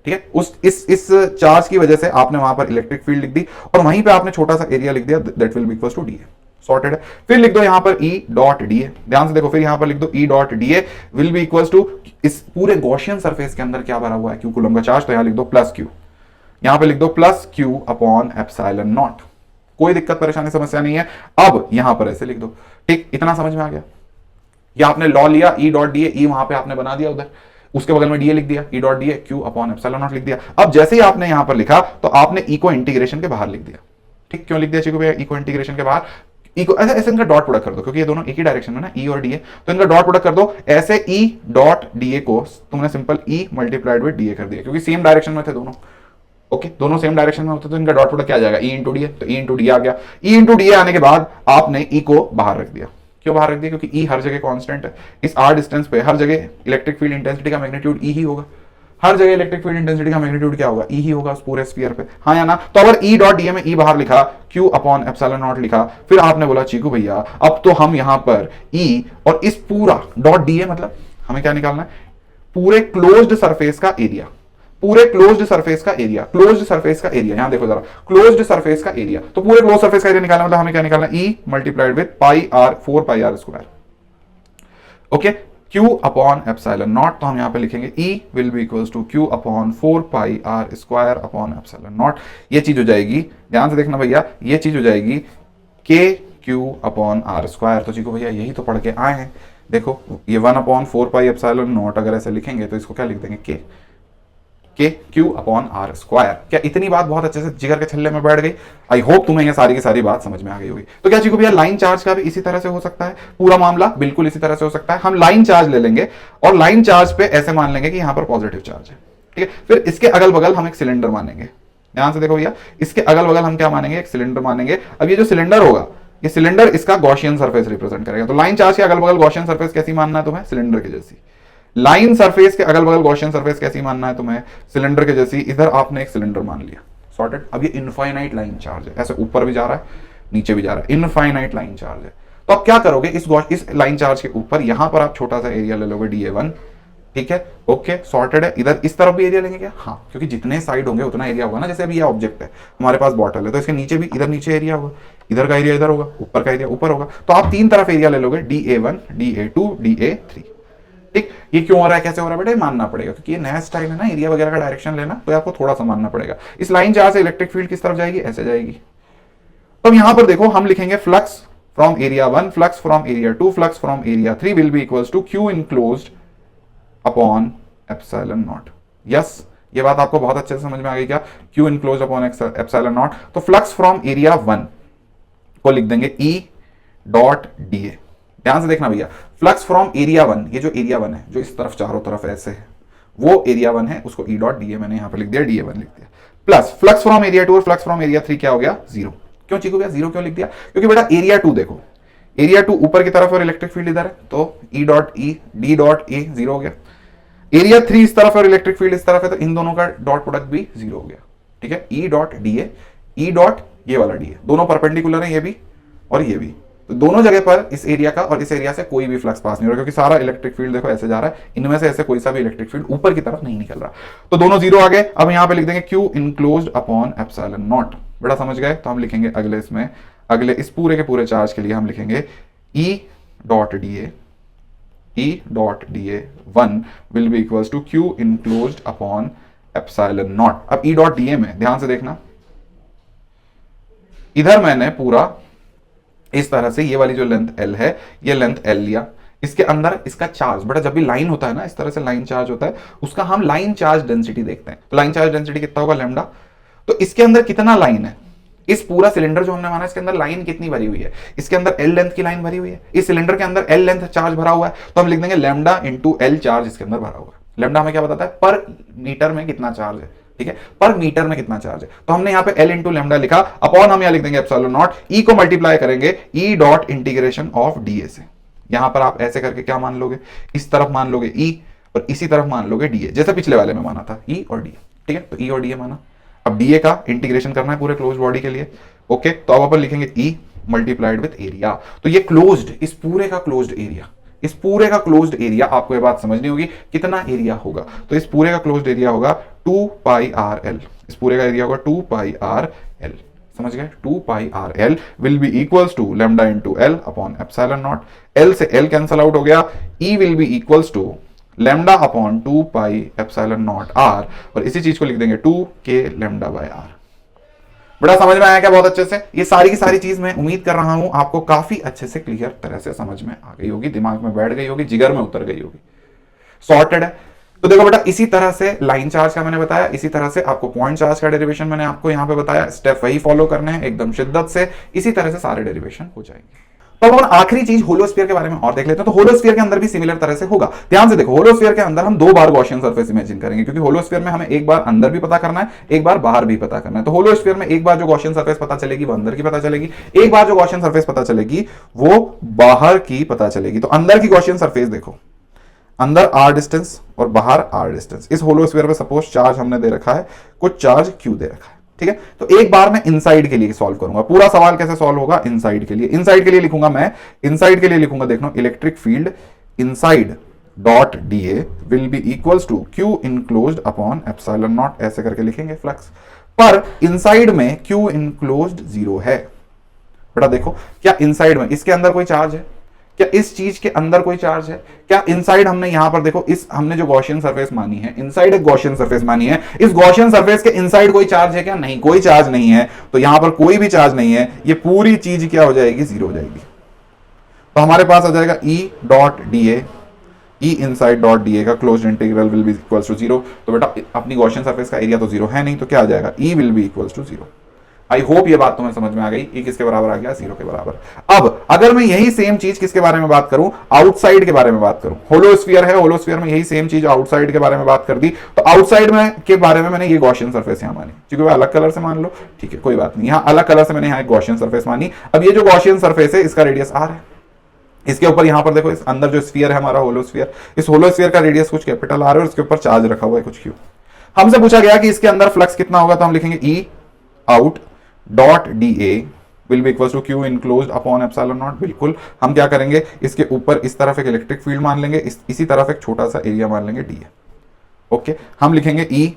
ठीक है, उस इस चार्ज की वजह से आपने वहां पर इलेक्ट्रिक फील्ड लिख दी और वहीं पे आपने छोटा सा एरिया लिख दिया, that will be equal to DA. Sorted है। फिर लिख दो यहां पर E डॉट डी ए। ध्यान से देखो, फिर यहां पर लिख दो E dot D A will be equal to, इस पूरे गॉसियन सरफेस के अंदर क्या भरा हुआ है? Q कूलम का चार्ज, तो यहां लिख दो प्लस Q, यहां पे लिख दो plus Q upon epsilon not. कोई दिक्कत परेशानी समस्या नहीं है। अब यहां पर ऐसे लिख दो। ठीक, इतना समझ में आ गया? या आपने लॉ लिया E डॉट डी ए, E वहां पे आपने बना दिया, उधर उसके बगल में डीए लिख दिया, E dot D A Q upon epsilon not लिख दिया। अब जैसे ही आपने यहां पर लिखा तो आपने E को इंटीग्रेशन के बाहर लिख दिया। ठीक, क्यों लिख दिया चिकू भैया E को इंटीग्रेशन के बाहर? E को ऐसे ऐसे इनका डॉट प्रोडक्ट कर दो, क्योंकि ये दोनों एक ही डायरेक्शन में ना, E और डीए, तो इनका डॉट प्रोडक्ट कर दो। ऐसे E डॉट डीए को तुमने simple E multiplied with DA कर दिया, क्योंकि सेम डायरेक्शन में थे दोनों। ओके, दोनों सेम डायरेक्शन में होते तो इनका डॉट प्रोडक्ट क्या आ जाएगा? E into DA. तो E इंटू डीए आ गया। E इंटू डीए आने के बाद आपने E को बाहर रख दिया। क्यों बाहर रख दिया? क्योंकि E हर जगह कांस्टेंट है। इस r डिस्टेंस पे हर जगह इलेक्ट्रिक फील्ड इंटेंसिटी का मैग्नीट्यूड E ही होगा। हर जगह इलेक्ट्रिक फील्ड इंटेंसिटी का मैग्नीट्यूड क्या होगा, ई ही होगा उस पूरे स्फीयर पे, हाँ या ना। तो अगर ई डॉट डीए में ई बाहर लिखा, क्यू अपॉन एप्सिलॉन नॉट लिखा, फिर आपने बोला चीकू भैया अब तो हम यहां पर ई और इस पूरा डॉट डीए मतलब हमें क्या निकालना है, पूरे क्लोज्ड सरफेस का एरिया, पूरे क्लोज्ड सरफेस का एरिया, क्लोज्ड सरफेस का एरिया, यहां देखो जरा, क्लोज्ड सरफेस का एरिया, तो पूरे क्लोज सरफेस का एरिया निकालना मतलब हमें क्या निकालना है, E multiplied with pi R, 4 pi R square, okay. Q upon epsilon naught, तो हम यहां पे लिखेंगे E will be equals to Q upon 4 pi R square upon epsilon naught. ये चीज हो जाएगी, ध्यान से देखना भैया, ये चीज हो जाएगी K Q upon R square. तो चीको भैया यही तो पढ़ के आए हैं, देखो ये 1 अपॉन 4 पाई एप्सिलॉन नॉट अगर ऐसे लिखेंगे तो इसको क्या लिख देंगे, K Q upon R square. क्या इतनी बात बहुत अच्छे से जिगर के छल्ले में बैठ गई? आई होप तुम्हें ये सारी की सारी बात समझ में आ गई होगी। तो क्या चीको भैया लाइन चार्ज का भी इसी तरह से हो सकता है, पूरा मामला बिल्कुल इसी तरह से हो सकता है। हम लाइन चार्ज ले लेंगे और लाइन चार्ज पे ऐसे मान लेंगे कि यहां पर पॉजिटिव चार्ज है, ठीक है। फिर इसके अगल बगल हम एक सिलेंडर मानेंगे, ध्यान से देखो भैया, इसके अगल बगल हम क्या मानेंगे, एक सिलेंडर मानेंगे। अब ये जो सिलेंडर होगा, ये सिलेंडर इसका गॉसियन सरफेस रिप्रेजेंट करेगा। तो लाइन चार्ज के अगल बगल गॉसियन सरफेस कैसी मानना है तुम्हें, सिलेंडर की जैसी। लाइन सरफेस के अगल बगल गॉसियन सरफेस कैसी मानना है तुम्हें, सिलेंडर के जैसी। इधर आपने एक सिलेंडर मान लिया, सॉर्टेड। अब ये इनफाइनाइट लाइन चार्ज है, ऐसे ऊपर भी जा रहा है नीचे भी जा रहा है, इनफाइनाइट लाइन चार्ज है। तो आप क्या करोगे, इस लाइन चार्ज के ऊपर यहां पर आप छोटा सा एरिया ले लोगे DA1, ठीक है, ओके, सॉर्टेड है। इधर इस तरफ भी एरिया लेंगे क्या, हाँ, क्योंकि जितने साइड होंगे उतना एरिया होगा ना। जैसे अभी ये ऑब्जेक्ट है हमारे पास, बॉटल है, तो इसके नीचे भी इधर नीचे एरिया होगा, इधर का एरिया इधर होगा, ऊपर का एरिया ऊपर होगा। तो आप तीन तरफ एरिया ले लोगे, DA1 DA2 DA3, ठीक। ये क्यों हो रहा है, कैसे हो रहा है बेटा, मानना पड़ेगा क्योंकि ये नया स्टाइल है ना एरिया वगैरह का डायरेक्शन लेना, तो आपको थोड़ा सा मानना पड़ेगा। इस लाइन चार्ज से इलेक्ट्रिक फील्ड किस तरफ जाएगी, ऐसे जाएगी। तो यहां पर देखो हम लिखेंगे flux from area 1, flux from area 2, flux from area 3 will be equals to Q enclosed upon epsilon naught. Yes, ये बात आपको बहुत अच्छे से समझ में आ गई क्या, Q enclosed upon epsilon naught. तो फ्लक्स फ्रॉम एरिया 1 को लिख देंगे E डॉट DA। ध्यान से देखना भैया, फ्लक्स फ्रॉम एरिया 1, ये जो एरिया 1 है जो इस तरफ चारों तरफ ऐसे है, वो एरिया 1 है, उसको E डॉट DA मैंने यहां पे लिख दिया, DA1 लिख दिया। प्लस फ्लक्स फ्रॉम एरिया 2 और फ्लक्स फ्रॉम एरिया 3 क्या हो गया, 0। क्यों चीकू भैया 0 क्यों लिख दिया, क्योंकि बेटा एरिया 2 देखो, एरिया 2 ऊपर की तरफ और इलेक्ट्रिक फील्ड इधर है, तो E dot E D dot A 0 हो गया। एरिया 3 इस तरफ और इलेक्ट्रिक फील्ड इस तरफ है, तो इन दोनों का डॉट प्रोडक्ट भी 0 हो गया, ठीक है। E dot DA, E dot ये वाला DA, दोनों परपेंडिकुलर है, ये भी और ये भी, तो दोनों जगह पर इस एरिया का और इस एरिया से कोई भी फ्लक्स पास नहीं हो रहा, क्योंकि सारा इलेक्ट्रिक फील्ड देखो ऐसे जा रहा है, इनमें से ऐसे कोई सा भी इलेक्ट्रिक फील्ड ऊपर की तरफ नहीं निकल रहा, तो दोनों 0 आ गए। अब यहां पे लिख देंगे Q enclosed upon epsilon not. बड़ा समझ गए, तो हम लिखेंगे अगले इसमें, अगले इस पूरे के पूरे चार्ज के लिए हम लिखेंगे E dot DA1 will be equals to Q enclosed upon epsilon naught. अब E डॉट DA में ध्यान से देखना, इधर मैंने पूरा इस तरह से ये वाली जो लेंथ L है, ये लेंथ L लिया, इसके अंदर इसका चार्ज, बेटा जब भी लाइन होता है ना, इस तरह से लाइन चार्ज होता है, उसका हम लाइन चार्ज डेंसिटी देखते हैं। तो लाइन चार्ज डेंसिटी कितना होगा, लैम्डा। तो इसके अंदर कितना लाइन है, इस पूरा सिलेंडर जो हमने माना इसके अंदर लाइन कितनी भरी हुई है, इसके अंदर L लेंथ की लाइन भरी हुई है, इस सिलेंडर के अंदर L लेंथ चार्ज भरा हुआ है, तो हम लिख देंगे लैम्डा इंटू L चार्ज इसके अंदर भरा हुआ है। लैम्डा हमें क्या बताता है, पर मीटर में कितना चार्ज है, ठीक है, पर मीटर में कितना चार्ज है। तो हमने यहाँ पे L इंटू लैम्डा लिखा, अपॉन हम यहाँ लिख देंगे एप्सिलॉन नॉट, E को मल्टीप्लाई करेंगे E dot integration of DA से। यहां पर आप ऐसे करके क्या मान लोगे, इस तरफ मान लोगे E और इसी तरफ मान लोगे DA, जैसे पिछले वाले में माना था E और DA, ठीक है। तो E और DA माना, अब DA का इंटीग्रेशन करना है पूरे क्लोज बॉडी के लिए, ओके। तो अब अपन लिखेंगे E मल्टीप्लाइड विद एरिया। तो ये क्लोज्ड, इस पूरे का क्लोज्ड एरिया, इस पूरे का क्लोज्ड एरिया, आपको ये बात समझनी होगी कितना एरिया होगा। तो इस पूरे का क्लोज्ड एरिया होगा 2 पाई आर एल, इस पूरे का एरिया होगा 2 पाई आर एल, समझ गए। 2 pi R L will be equals to lambda into L upon epsilon naught. L से एल कैंसल आउट हो गया, E will be equals to lambda upon 2 pi epsilon naught R, और इसी चीज को लिख देंगे 2 के लैम्डा बाय आर। बड़ा समझ में आया क्या, बहुत अच्छे से। ये सारी की सारी चीज मैं उम्मीद कर रहा हूं आपको काफी अच्छे से क्लियर तरह से समझ में आ गई होगी, दिमाग में बैठ गई होगी, जिगर में उतर गई होगी, सॉर्टेड है। तो देखो बेटा, इसी तरह से लाइन चार्ज का मैंने बताया, इसी तरह से आपको पॉइंट चार्ज का डेरिवेशन मैंने आपको यहां पे बताया, स्टेप वही फॉलो करने हैं एकदम शिद्दत से, इसी तरह से सारे डेरिवेशन हो जाएंगे। तो अब आखिरी चीज होलोस्फीयर के बारे में और देख लेते हैं। तो होलोस्फीयर के अंदर भी सिमिलर तरह से होगा। ध्यान से देखो, होलोस्फीयर के अंदर हम 2 बार गॉसियन सरफेस इमेजिन करेंगे, क्योंकि होलोस्फीयर में हमें एक बार अंदर भी पता करना है, एक बार बाहर भी पता करना है। तो होलोस्फीयर में एक बार जो गॉसियन सरफेस पता चलेगी वो अंदर की पता चलेगी, एक बार जो गॉसियन सरफेस पता चलेगी वो बाहर की पता चलेगी। तो अंदर की गॉसियन सरफेस देखो, अंदर r डिस्टेंस और बाहर r डिस्टेंस। इस होलो स्फीयर पे सपोज चार्ज हमने दे रखा है, कुछ चार्ज q दे रखा है, ठीक है। तो एक बार मैं इनसाइड के लिए सॉल्व करूंगा। पूरा सवाल कैसे सॉल्व होगा? इनसाइड के लिए। इनसाइड के लिए लिखूंगा मैं, इनसाइड के लिए लिखूंगा, देखो, electric field inside dot dA will be equals to q enclosed upon epsilon naught, ऐसे करके लिखेंगे फ्लक्स। पर इनसाइड में q इनक्लोज्ड 0 है। बेटा देखो, क्या इनसाइड में इसके अंदर कोई चार्ज है? क्या इस चीज के अंदर कोई चार्ज है? क्या इनसाइड हमने यहां पर देखो, इस हमने जो गॉसियन सरफेस मानी है, इनसाइड एक गॉसियन सरफेस मानी है, इस गॉसियन सरफेस के इनसाइड कोई चार्ज है क्या? नहीं, कोई चार्ज नहीं है। तो यहां पर कोई भी चार्ज नहीं है, ये पूरी चीज क्या हो जाएगी? 0 हो जाएगी। तो हमारे पास आ जाएगा E dot dA, E inside dot dA का closed integral will be equals to 0। तो बेटा अपनी गॉसियन सरफेस का एरिया तो 0 है नहीं, तो क्या आ जाएगा? E will be equals to 0। I hope ये बात तुम्हें समझ में आ गई। E किसके बराबर आ गया? 0 के बराबर। अब अगर मैं यही सेम चीज किसके बारे में बात करूं? आउटसाइड के बारे में बात करूं। होलो स्फीयर है, होलो स्फीयर में यही सेम चीज आउटसाइड के बारे में बात कर दी। तो आउटसाइड में के बारे में मैंने ये गॉसियन सरफेस यहां मानी, क्योंकि वो अलग कलर से मान लो, ठीक है, कोई बात नहीं। यहां अलग कलर से मैंने यहां एक गॉसियन सरफेस मानी। अब ये जो गॉसियन सरफेस है, इसका रेडियस r है। इसके ऊपर यहां पर देखो, इस अंदर जो स्फीयर है हमारा होलो स्फीयर, इस होलो स्फीयर का रेडियस कुछ कैपिटल r है और इसके ऊपर चार्ज रखा हुआ है कुछ q। हमसे पूछा गया कि इसके अंदर फ्लक्स कितना होगा, तो हम लिखेंगे E out dot dA will be equals to q enclosed upon epsilon naught. बिल्कुल, हम क्या करेंगे, इसके ऊपर इस तरफ एक इलेक्ट्रिक फील्ड मान लेंगे, इसी तरफ एक छोटा सा एरिया मान लेंगे dA। ओके, हम लिखेंगे E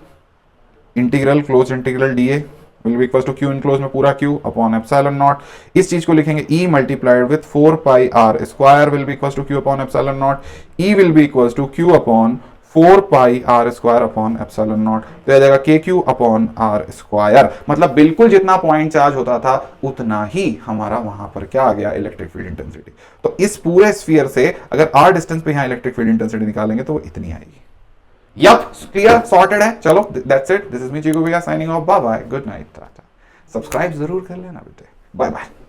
integral close integral dA will be equals to q enclose में पूरा q अपॉन एप्सिलॉन नॉट। इस चीज को लिखेंगे E multiplied with 4 pi r square will be equals to q upon epsilon naught. E will be equals to q upon 4 pi r square upon epsilon naught. तो आ जाएगा kq upon r square. मतलब बिल्कुल जितना point charge होता था उतना ही हमारा वहां पर क्या आ गया? Electric field intensity. तो इस पूरे स्फीयर से अगर r डिस्टेंस पे यहां इलेक्ट्रिक फील्ड इंटेंसिटी निकालेंगे तो वो इतनी आएगी। यप, क्लियर, सॉर्टेड है। चलो, that's it, this is me Chiku भैया signing off. Bye bye, good night, tata. Subscribe जरूर कर लेना बेटे। Bye bye.